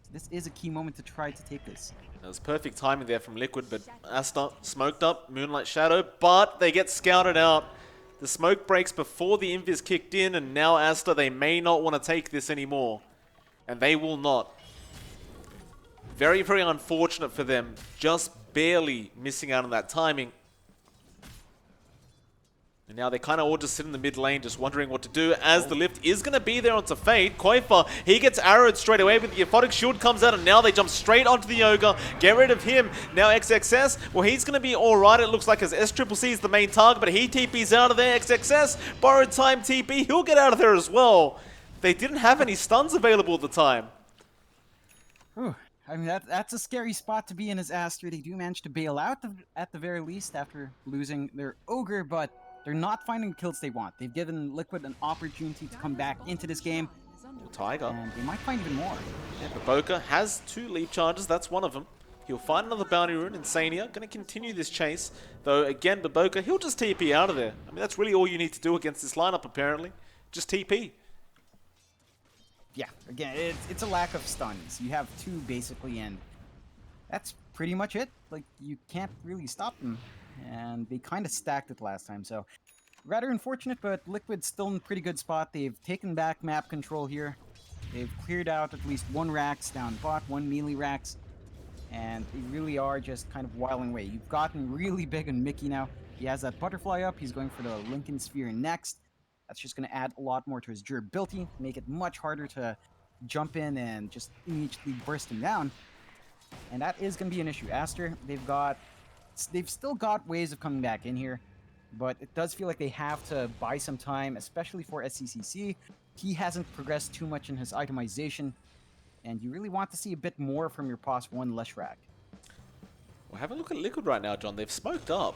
So this is a key moment to try to take this. That was perfect timing there from Liquid, but Aster smoked up, Moonlight Shadow, but they get scouted out. The smoke breaks before the invis kicked in, and now Aster, they may not want to take this anymore. And they will not. Very, very unfortunate for them. Just barely missing out on that timing. And now they kind of all just sit in the mid lane, just wondering what to do, as the lift is going to be there onto Fate. Quaver, he gets arrowed straight away, but the Aphotic Shield comes out, and now they jump straight onto the Ogre. Get rid of him. Now XXS, well, he's going to be alright, it looks like, as SCCC is the main target, but he TP's out of there. XXS, borrowed time TP, he'll get out of there as well. They didn't have any stuns available at the time. Whew. I mean, that's a scary spot to be in as Aster. They do manage to bail out at the very least after losing their Ogre, but they're not finding the kills they want. They've given Liquid an opportunity to come back into this game. Tiger. And they might find even more. Yeah, Baboka has 2 leap charges, that's one of them. He'll find another bounty rune, Insania, going to continue this chase. Though, again, Baboka, he'll just TP out of there. I mean, that's really all you need to do against this lineup, apparently. Just TP. Yeah, again, it's a lack of stuns. You have 2 basically, and that's pretty much it. Like, you can't really stop them. And they kind of stacked it last time, so rather unfortunate, but Liquid's still in a pretty good spot. They've taken back map control here. They've cleared out at least 1 Rax down bot, 1 melee Rax, and they really are just kind of whiling away. You've gotten really big on Mickey now. He has that butterfly up. He's going for the Lincoln Sphere next. That's just going to add a lot more to his durability, make it much harder to jump in and just immediately burst him down. And that is going to be an issue. Aster, they've still got ways of coming back in here, but it does feel like they have to buy some time, especially for SCCC. He hasn't progressed too much in his itemization, and you really want to see a bit more from your POS 1 Leshrac. Well, have a look at Liquid right now, John. They've smoked up.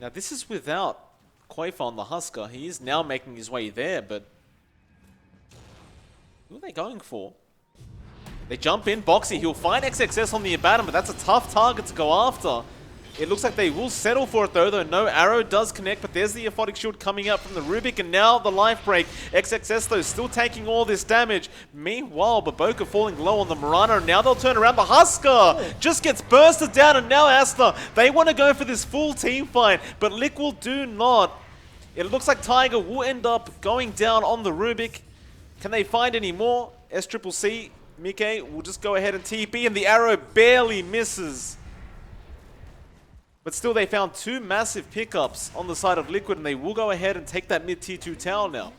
Now, this is without Quaver on the Husker. He is now making his way there, but who are they going for? They jump in. Boxy, he'll find XXS on the Abaddon, but that's a tough target to go after. It looks like they will settle for it though no arrow does connect, but there's the Aphotic Shield coming out from the Rubik, and now the life break. XXS though still taking all this damage. Meanwhile, Baboka falling low on the Mirana, and now they'll turn around. The Husker just gets bursted down, and now Aster, they want to go for this full team fight, but Liquid do not. It looks like Tiger will end up going down on the Rubik. Can they find any more? SCCC, Mike will just go ahead and TP, and the arrow barely misses. But still, they found 2 massive pickups on the side of Liquid, and they will go ahead and take that mid tier 2 tower now.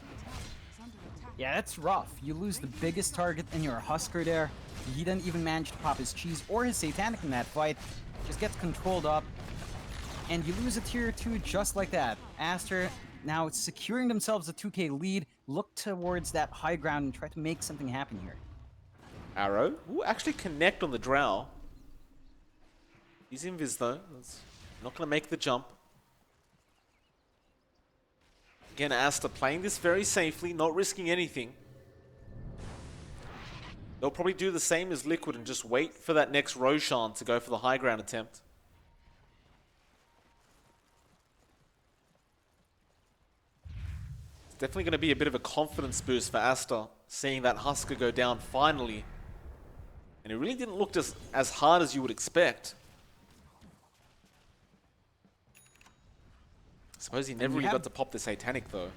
Yeah, that's rough. You lose the biggest target in your Husker there. He didn't even manage to pop his cheese or his Satanic in that fight. Just gets controlled up. And you lose a tier 2 just like that. Aster now securing themselves a 2k lead. Look towards that high ground and try to make something happen here. Arrow will actually connect on the Drow. He's invis though. That's not going to make the jump. Again, Aster playing this very safely, not risking anything. They'll probably do the same as Liquid and just wait for that next Roshan to go for the high ground attempt. It's definitely going to be a bit of a confidence boost for Aster, seeing that Husker go down finally. And it really didn't look just as hard as you would expect. I suppose he never really got to pop the Satanic though.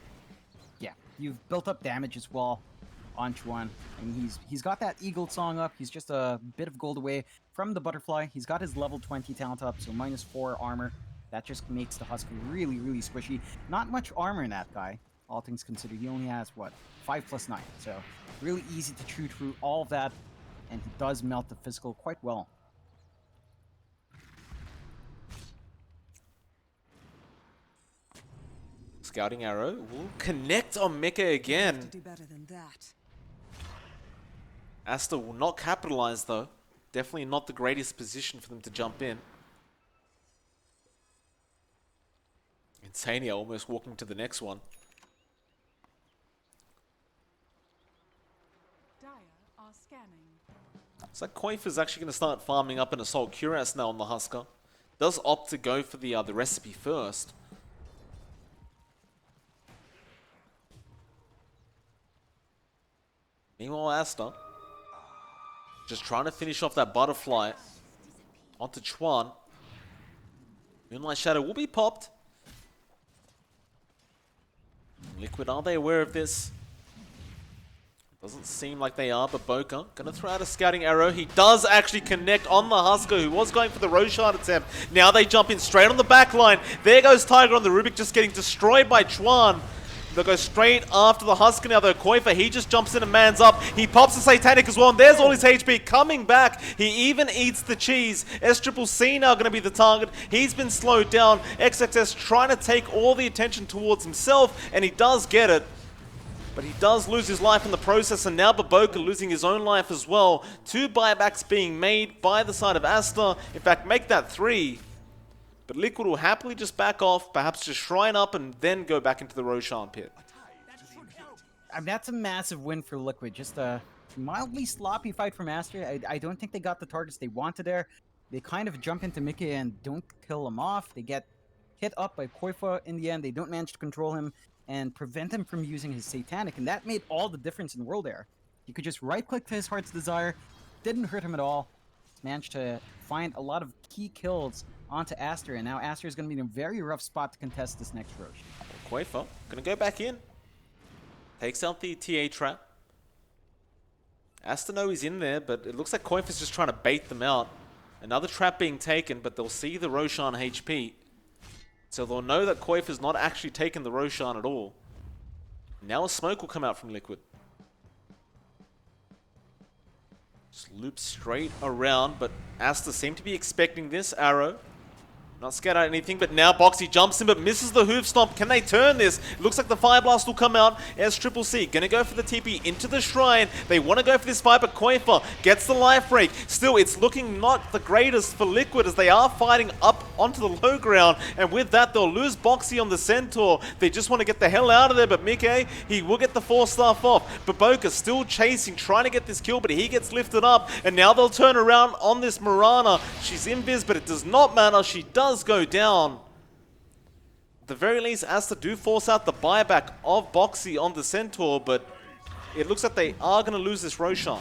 Yeah, you've built up damage as well on Chuan. And he's got that Eagle song up. He's just a bit of gold away from the Butterfly. He's got his level 20 talent up, so -4 armor. That just makes the Husker really, really squishy. Not much armor in that guy, all things considered. He only has, what, 5+9. So really easy to chew through all of that. And he does melt the physical quite well. Scouting arrow will connect on Mecha again. Do better than that. Aster will not capitalize though. Definitely not the greatest position for them to jump in. Insania almost walking to the next one. Dire are scanning. Looks like Coif is actually going to start farming up an Assault Cuirass now on the Husker. Does opt to go for the recipe first. Meanwhile, Aster just trying to finish off that Butterfly onto Chuan. Moonlight Shadow will be popped. Liquid, are they aware of this? Doesn't seem like they are, but Boca gonna throw out a scouting arrow. He does actually connect on the Husker, who was going for the Roshan attempt. Now they jump in straight on the back line. There goes Tiger on the Rubik, just getting destroyed by Chuan. They'll go straight after the Husker now, though. Koifa, he just jumps in and mans up. He pops the Satanic as well, and there's all his HP coming back. He even eats the cheese. SCCC now going to be the target. He's been slowed down. XXS trying to take all the attention towards himself, and he does get it. But he does lose his life in the process, and now Baboka losing his own life as well. 2 buybacks being made by the side of Aster. In fact, make that 3. But Liquid will happily just back off, perhaps just shrine up and then go back into the Roshan pit. I mean, that's a massive win for Liquid. Just a mildly sloppy fight from Aster. I don't think they got the targets they wanted there. They kind of jump into Mickey and don't kill him off. They get hit up by Koifa in the end. They don't manage to control him and prevent him from using his Satanic. And that made all the difference in the world there. You could just right-click to his Heart's Desire. Didn't hurt him at all. Managed to find a lot of key kills onto Aster, and now Aster is going to be in a very rough spot to contest this next Rosh. Koifa going to go back in. Takes out the TA trap. Aster know he's in there, but it looks like Koifa's just trying to bait them out. Another trap being taken, but they'll see the Roshan HP. So they'll know that Koifa's not actually taken the Roshan at all. Now a smoke will come out from Liquid. Just loop straight around, but Aster seemed to be expecting this arrow. Not scared at anything, but now Boxy jumps in but misses the hoof stomp. Can they turn this? It looks like the Fire Blast will come out. SCCC gonna go for the TP into the shrine. They want to go for this fight, but Koifa gets the life break. Still, it's looking not the greatest for Liquid as they are fighting up onto the low ground. And with that, they'll lose Boxy on the Centaur. They just want to get the hell out of there, but Mickey, he will get the 4-staff off. Baboka still chasing, trying to get this kill, but he gets lifted up. And now they'll turn around on this Mirana. She's invis, but it does not matter. She does go down. At the very least, Aster do force out the buyback of Boxy on the Centaur, but it looks like they are going to lose this Roshan.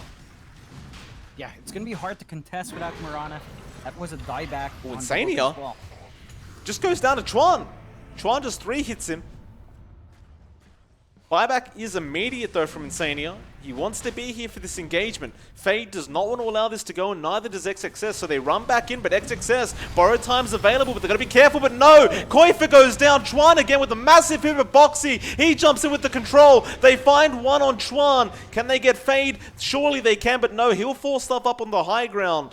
Yeah, it's going to be hard to contest without Mirana. That was a dieback. Oh, Insania well. Just goes down to Chuan. Chuan just 3 hits him. Buyback is immediate though from Insania. He wants to be here for this engagement. Fade does not want to allow this to go, and neither does XXS, so they run back in, but XXS, borrow time's available, but they've got to be careful, but no! Koifa goes down, Chuan again with a massive hit of Boxy. He jumps in with the control. They find one on Chuan. Can they get Fade? Surely they can, but no, he'll force stuff up on the high ground.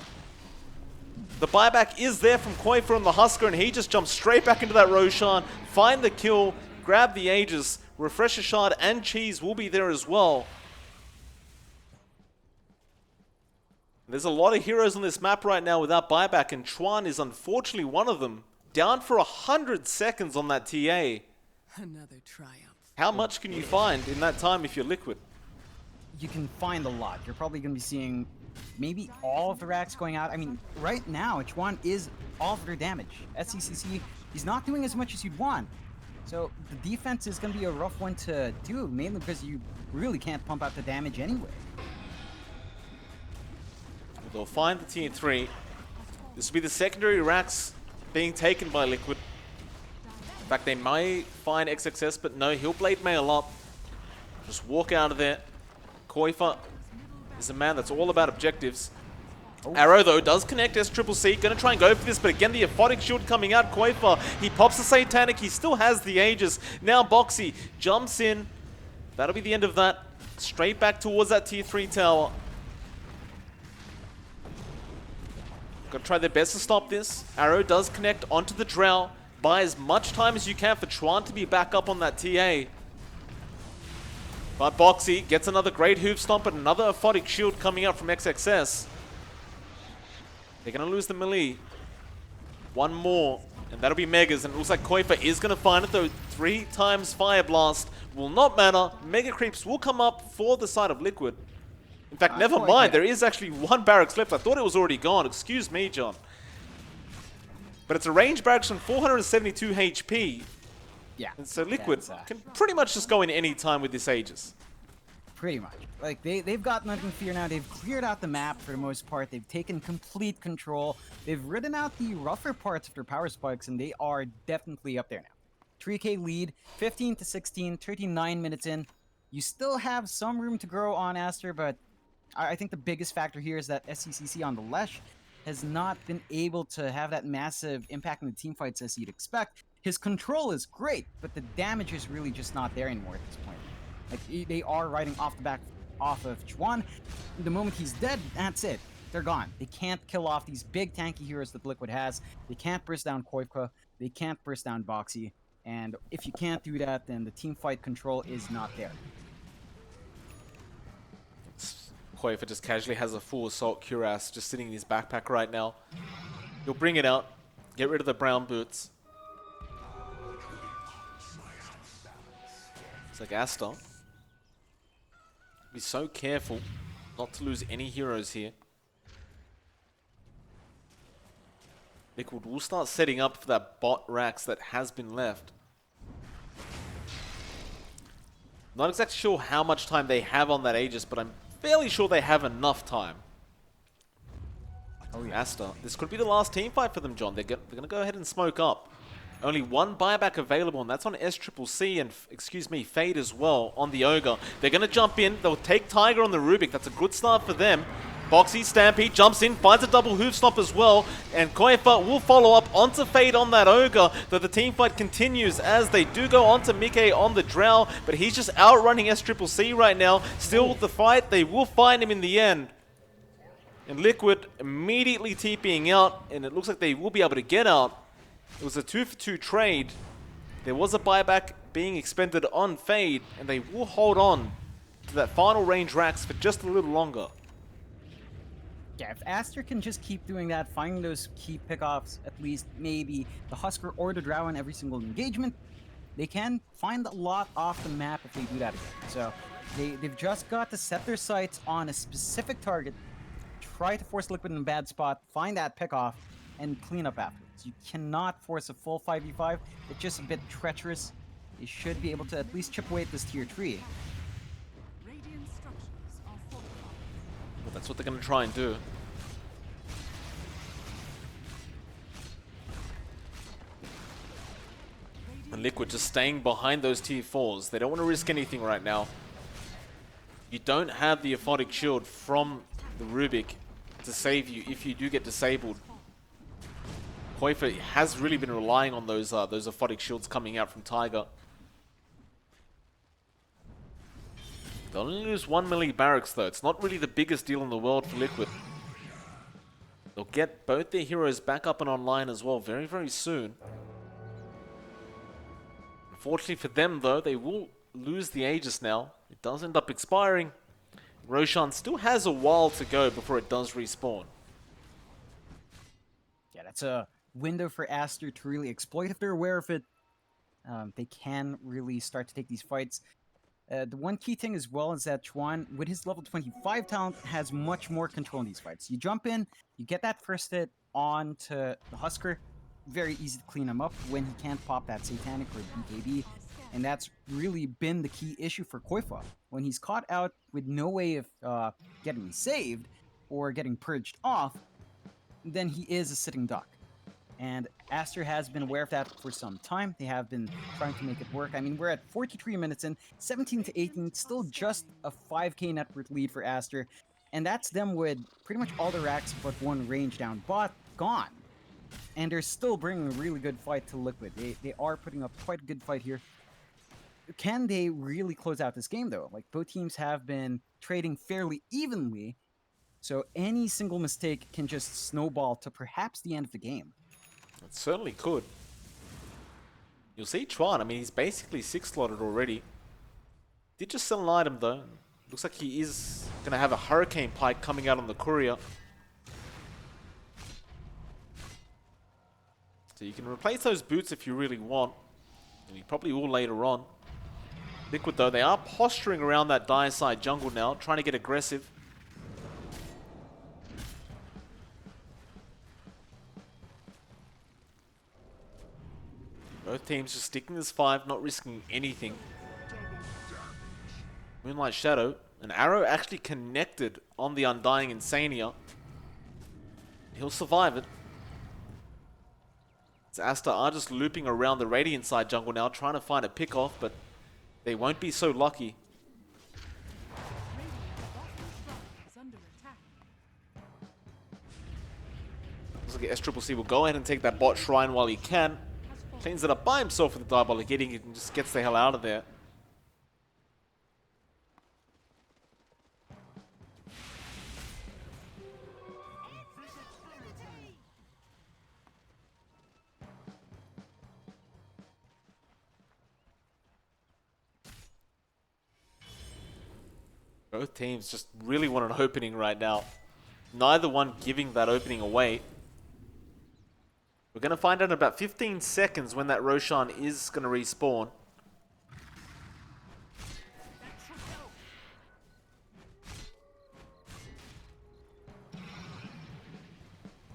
The buyback is there from Koifa on the Husker, and he just jumps straight back into that Roshan, find the kill, grab the Aegis. Refresher Shard and Cheese will be there as well. There's a lot of heroes on this map right now without buyback, and Chuan is unfortunately one of them. Down for 100 seconds on that TA. Another triumph. How much can you find in that time if you're Liquid? You can find a lot. You're probably going to be seeing maybe all of the racks going out. I mean, right now, Chuan is all of their damage. SCCC, he's not doing as much as you'd want. So the defense is going to be a rough one to do, mainly because you really can't pump out the damage anyway. They'll find the tier 3. This will be the secondary racks being taken by Liquid. In fact, they may find XXS, but no, he'll blade mail up. Just walk out of there. Koifa is a man that's all about objectives. Oh. Arrow, though, does connect SCCC. Gonna try and go for this, but again, the Aphotic Shield coming out. Koifa, he pops the Satanic. He still has the Aegis. Now Boxy jumps in. That'll be the end of that. Straight back towards that tier 3 tower. Gotta try their best to stop this. Arrow does connect onto the Drow. Buy as much time as you can for Chuan to be back up on that TA. But Boxy gets another great hoof stomp and another Aphotic Shield coming out from XXS. They're going to lose the melee. One more, and that'll be Megas. And it looks like Koifa is going to find it, though. 3 times Fire Blast will not matter. Mega Creeps will come up for the side of Liquid. In fact, never mind. There is actually 1 barracks left. I thought it was already gone. Excuse me, John. But it's a range barracks on 472 HP. Yeah. And so Liquid can pretty much just go in any time with this Aegis. Pretty much. Like, they've got nothing to fear now. They've cleared out the map for the most part. They've taken complete control. They've ridden out the rougher parts of their power spikes, and they are definitely up there now. 3k lead, 15 to 16, 39 minutes in. You still have some room to grow on Aster, but I think the biggest factor here is that SCCC on the Lesh has not been able to have that massive impact in the team fights as you'd expect. His control is great, but the damage is really just not there anymore at this point. Like, they are riding off the back off of Chuan. The moment he's dead, that's it. They're gone. They can't kill off these big tanky heroes that Liquid has. They can't burst down Koifa. They can't burst down Boxy. And if you can't do that, then the team fight control is not there. Koifa just casually has a full assault cuirass just sitting in his backpack right now. He'll bring it out, get rid of the brown boots. It's like Aster. Be so careful not to lose any heroes here. Liquid will start setting up for that bot racks that has been left. Not exactly sure how much time they have on that Aegis, but I'm fairly sure they have enough time. Oh yeah. Aster. This could be the last team fight for them, John. They're going to go ahead and smoke up. Only 1 buyback available, and that's on SCCC and, excuse me, Fade as well on the Ogre. They're going to jump in. They'll take Tiger on the Rubik. That's a good start for them. Boxy, Stampede jumps in, finds a double hoof stomp as well, and Koifa will follow up onto Fade on that Ogre, though the team fight continues as they do go onto Mickey on the Drow, but he's just outrunning SCCC right now. Still with the fight, they will find him in the end. And Liquid immediately TPing out, and it looks like they will be able to get out. It was a 2-for-2 trade. There was a buyback being expended on Fade, and they will hold on to that final range racks for just a little longer. Yeah, if Aster can just keep doing that, finding those key pickoffs, at least maybe the Husker or the Drow in every single engagement, they can find a lot off the map if they do that again. So they've just got to set their sights on a specific target, try to force Liquid in a bad spot, find that pickoff, and clean up afterwards. You cannot force a full 5v5. It's just a bit treacherous. You should be able to at least chip away at this tier 3. Radiant structures are fortified. Well, that's what they're going to try and do. And Liquid just staying behind those tier 4s. They don't want to risk anything right now. You don't have the aphotic shield from the Rubik to save you if you do get disabled. Koifa has really been relying on those aphotic shields coming out from Tiger. They'll only lose 1 melee barracks though. It's not really the biggest deal in the world for Liquid. They'll get both their heroes back up and online as well very, very soon. Unfortunately for them though, they will lose the Aegis now. It does end up expiring. Roshan still has a while to go before it does respawn. Yeah, that's a window for Aster to really exploit if they're aware of it. They can really start to take these fights. The one key thing as well is that Chuan, with his level 25 talent, has much more control in these fights. You jump in, you get that first hit onto the Husker, very easy to clean him up when he can't pop that Satanic or BKB, and that's really been the key issue for Koifa. When he's caught out with no way of getting saved or getting purged off, then he is a sitting duck. And Aster has been aware of that for some time. They have been trying to make it work. I mean, we're at 43 minutes in, 17 to 18, still just a 5k net worth lead for Aster. And that's them with pretty much all the racks but one range down bot gone. And they're still bringing a really good fight to Liquid. They are putting up quite a good fight here. Can they really close out this game though? Like, both teams have been trading fairly evenly, so any single mistake can just snowball to perhaps the end of the game. It certainly could. You'll see Chuan, I mean, he's basically 6-slotted already. Did just sell an item though. Looks like he is going to have a Hurricane Pike coming out on the courier. So you can replace those boots if you really want. And you probably will later on. Liquid though, they are posturing around that dire side jungle now, trying to get aggressive. Both teams just sticking this 5, not risking anything. Moonlight Shadow. An arrow actually connected on the Undying Insania. He'll survive it. So Aster are just looping around the Radiant side jungle now, trying to find a pick off, but they won't be so lucky. Looks like SCCC will go ahead and take that bot shrine while he can. Cleans it up by himself with the Diabolic Eating and just gets the hell out of there. Both teams just really want an opening right now. Neither one giving that opening away. We're going to find out in about 15 seconds when that Roshan is going to respawn.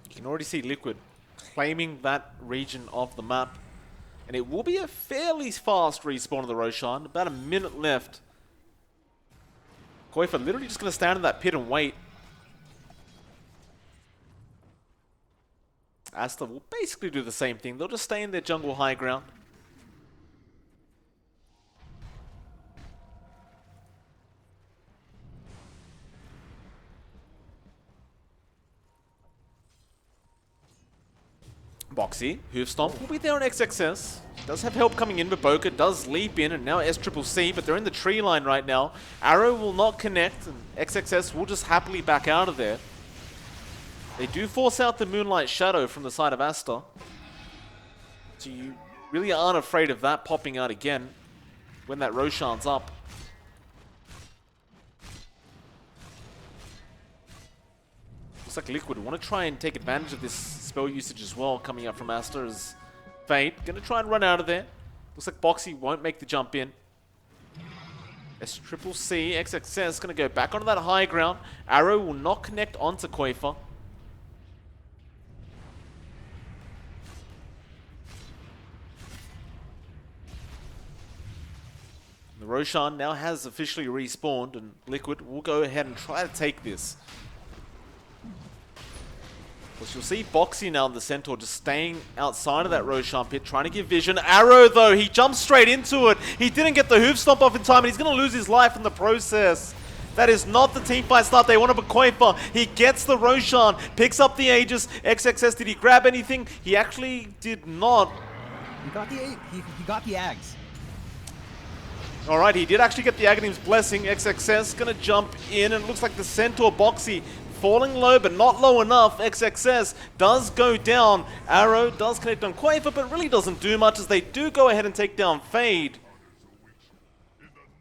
You can already see Liquid claiming that region of the map. And it will be a fairly fast respawn of the Roshan. About a minute left. Koifa literally just going to stand in that pit and wait. Aster will basically do the same thing. They'll just stay in their jungle high ground. Boxy, Hoof Stomp will be there on XXS. Does have help coming in, but Boca does leap in, and now SCCC, but they're in the tree line right now. Arrow will not connect, and XXS will just happily back out of there. They do force out the Moonlight Shadow from the side of Aster. So you really aren't afraid of that popping out again when that Roshan's up. Looks like Liquid want to try and take advantage of this spell usage as well coming up from Aster as Fate. Gonna try and run out of there. Looks like Boxy won't make the jump in. SCCC, XXS gonna go back onto that high ground. Arrow will not connect onto Koifa. The Roshan now has officially respawned, and Liquid will go ahead and try to take this. Because you'll see Boxy now in the Centaur just staying outside of that Roshan pit, trying to give vision. Arrow, though, he jumps straight into it. He didn't get the hoof stomp off in time, and he's going to lose his life in the process. That is not the teamfight start they want to Koifa. He gets the Roshan, picks up the Aegis. XXS, did he grab anything? He actually did not. He got the he got the Ags. Alright, he did actually get the Aghanim's Blessing. XXS gonna jump in, and it looks like the Centaur Boxy falling low, but not low enough. XXS does go down. Arrow does connect on Quaver, but really doesn't do much as they do go ahead and take down Fade.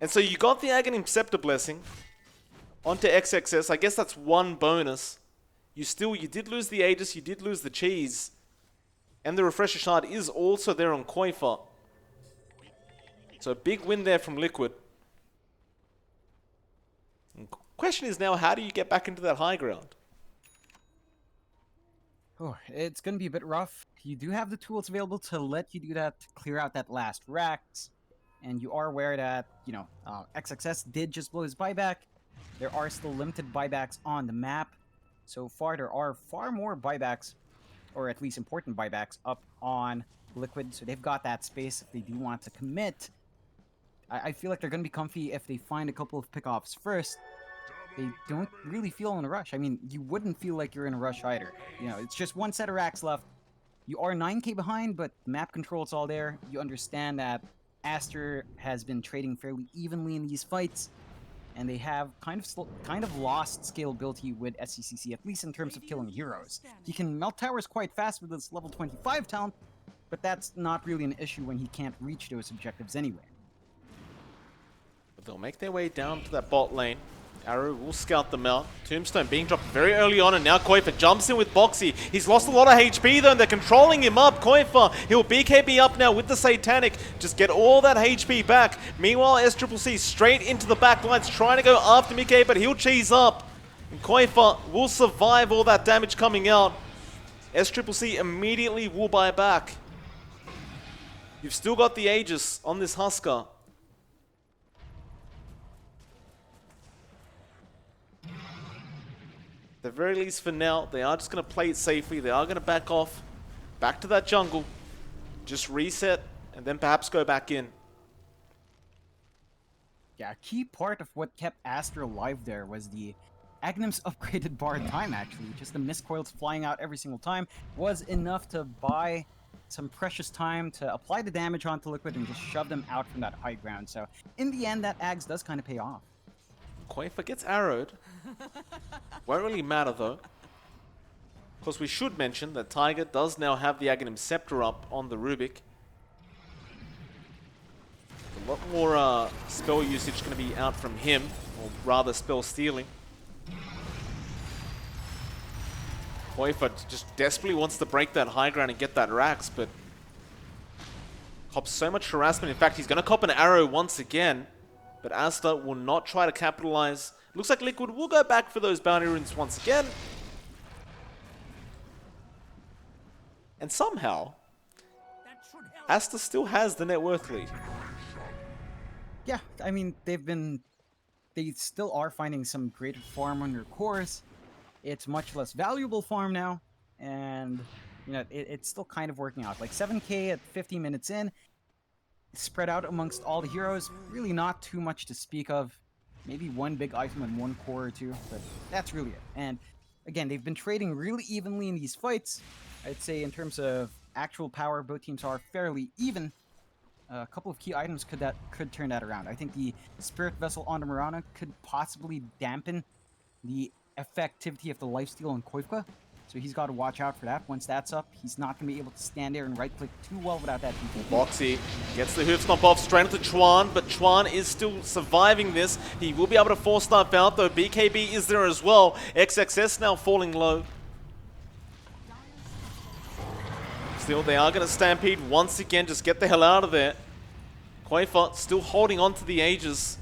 And so you got the Aghanim Scepter Blessing onto XXS. I guess that's one bonus. You did lose the Aegis, you did lose the Cheese. And the Refresher Shard is also there on Quaver. So a big win there from Liquid. And question is now, how do you get back into that high ground? Oh, it's going to be a bit rough. You do have the tools available to let you do that, to clear out that last Rax. And you are aware that, XXS did just blow his buyback. There are still limited buybacks on the map. So far, there are far more buybacks, or at least important buybacks, up on Liquid. So they've got that space if they do want to commit. I feel like they're going to be comfy if they find a couple of pickoffs first. They don't really feel in a rush. I mean, you wouldn't feel like you're in a rush either. It's just one set of racks left. You are 9k behind, but map control's all there. You understand that Aster has been trading fairly evenly in these fights, and they have kind of lost scalability with SCCC, at least in terms of killing heroes. He can melt towers quite fast with his level 25 talent, but that's not really an issue when he can't reach those objectives anyway. But they'll make their way down to that bot lane. Arrow will scout them out. Tombstone being dropped very early on, and now Koifa jumps in with Boxy. He's lost a lot of HP though, and they're controlling him up. Koifa, he'll BKB up now with the Satanic. Just get all that HP back. Meanwhile, SCCC straight into the back lines, trying to go after Mike, but he'll cheese up. And Koifa will survive all that damage coming out. SCCC immediately will buy back. You've still got the Aegis on this Husker. At the very least for now, they are just going to play it safely. They are going to back off, back to that jungle, just reset, and then perhaps go back in. Yeah, a key part of what kept Aster alive there was the Aghanim's upgraded bar time, actually. Just the miscoils flying out every single time was enough to buy some precious time to apply the damage onto Liquid and just shove them out from that high ground. So in the end, that Ags does kind of pay off. Koifa gets arrowed. Won't really matter though. Of course, we should mention that Tiger does now have the Aghanim Scepter up on the Rubik. A lot more spell usage going to be out from him, or rather spell stealing. Koifa just desperately wants to break that high ground and get that Rax, but cops so much harassment. In fact, he's going to cop an arrow once again. But Aster will not try to capitalize. Looks like Liquid will go back for those bounty runes once again. And somehow, Aster still has the net worth lead. Yeah, I mean, they still are finding some greater farm on their cores. It's much less valuable farm now, and it's still kind of working out. Like 7k at 50 minutes in, spread out amongst all the heroes, really not too much to speak of. Maybe one big item and one core or two, but that's really it. And again, they've been trading really evenly in these fights. I'd say in terms of actual power, both teams are fairly even. A couple of key items could turn that around. I think the Spirit Vessel on the Mirana could possibly dampen the effectivity of the lifesteal on Koifa. So he's got to watch out for that. Once that's up, he's not going to be able to stand there and right-click too well without that DP. Boxy gets the hoof stomp off straight into Chuan, but Chuan is still surviving this. He will be able to force stuff out, though BKB is there as well. XXS now falling low. Still, they are going to stampede once again. Just get the hell out of there. Koifa still holding on to the Aegis.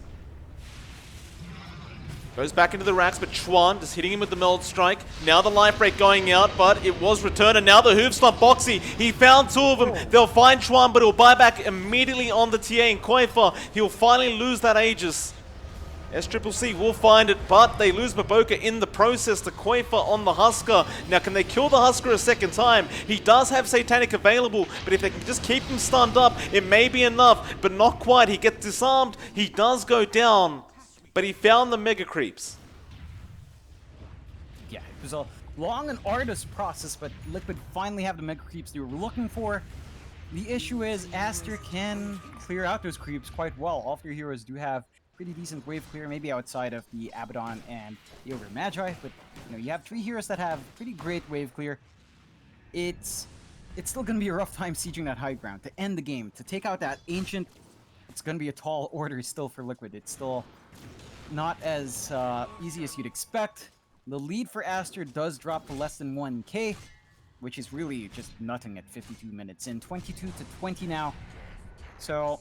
Goes back into the racks, but Chuan just hitting him with the Meld Strike. Now the Life Break going out, but it was returned, and now the Hoof Stomp Boxy. He found two of them. They'll find Chuan, but he'll buy back immediately on the TA, and Koifa, he'll finally lose that Aegis. SCCC will find it, but they lose Maboka in the process to Koifa on the Husker. Now, can they kill the Husker a second time? He does have Satanic available, but if they can just keep him stunned up, it may be enough, but not quite. He gets disarmed. He does go down, but he found the Mega Creeps. Yeah, it was a long and arduous process, but Liquid finally have the Mega Creeps they were looking for. The issue is Aster can clear out those creeps quite well. All three heroes do have pretty decent wave clear, maybe outside of the Abaddon and the Ogre Magi, but you have three heroes that have pretty great wave clear. It's still going to be a rough time sieging that high ground. To end the game, to take out that Ancient, it's going to be a tall order still for Liquid. It's still not as easy as you'd expect. The lead for Aster does drop to less than 1k, which is really just nothing at 52 minutes in. 22 to 20 now. So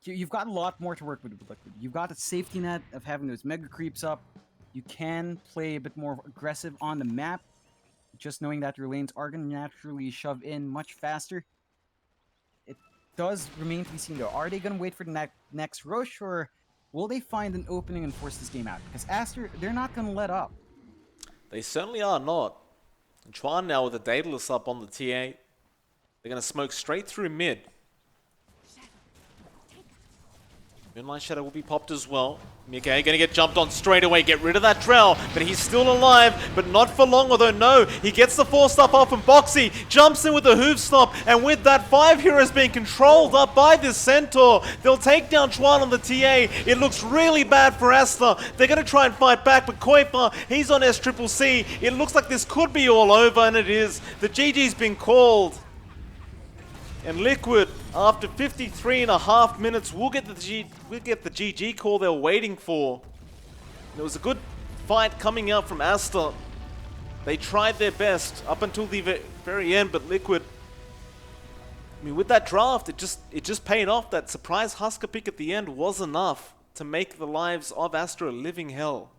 you've got a lot more to work with Liquid. You've got a safety net of having those Mega Creeps up. You can play a bit more aggressive on the map, just knowing that your lanes are going to naturally shove in much faster. It does remain to be seen though. Are they going to wait for the next rush, or will they find an opening and force this game out? Because Aster, they're not going to let up. They certainly are not. And Chuan now with the Daedalus up on the TA. They're going to smoke straight through mid. Moonlight Shadow will be popped as well. Mike going to get jumped on straight away, get rid of that Drell, but he's still alive, but not for long, although no, he gets the 4-stop off and Boxy jumps in with the hoof stomp, and with that 5 heroes being controlled up by this Centaur, they'll take down Chuan on the TA. It looks really bad for Aster. They're going to try and fight back, but Koifa, he's on SCCC. It looks like this could be all over, and it is. The GG's been called. And Liquid, after 53.5 minutes, we'll get the GG call they were waiting for. There was a good fight coming out from Aster. They tried their best up until the very end, but Liquid, I mean, with that draft, it just paid off. That surprise Husker pick at the end was enough to make the lives of Aster a living hell.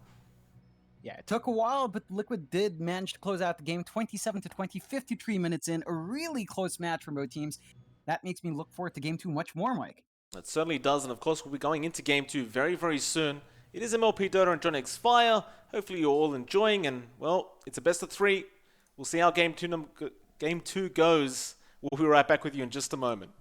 Yeah, it took a while, but Liquid did manage to close out the game 27 to 20, 53 minutes in. A really close match from both teams. That makes me look forward to Game 2 much more, Mike. It certainly does, and of course we'll be going into Game 2 very, very soon. It is MLP Dota and John X Fire. Hopefully you're all enjoying, and well, it's a best of 3. We'll see how Game 2 goes. We'll be right back with you in just a moment.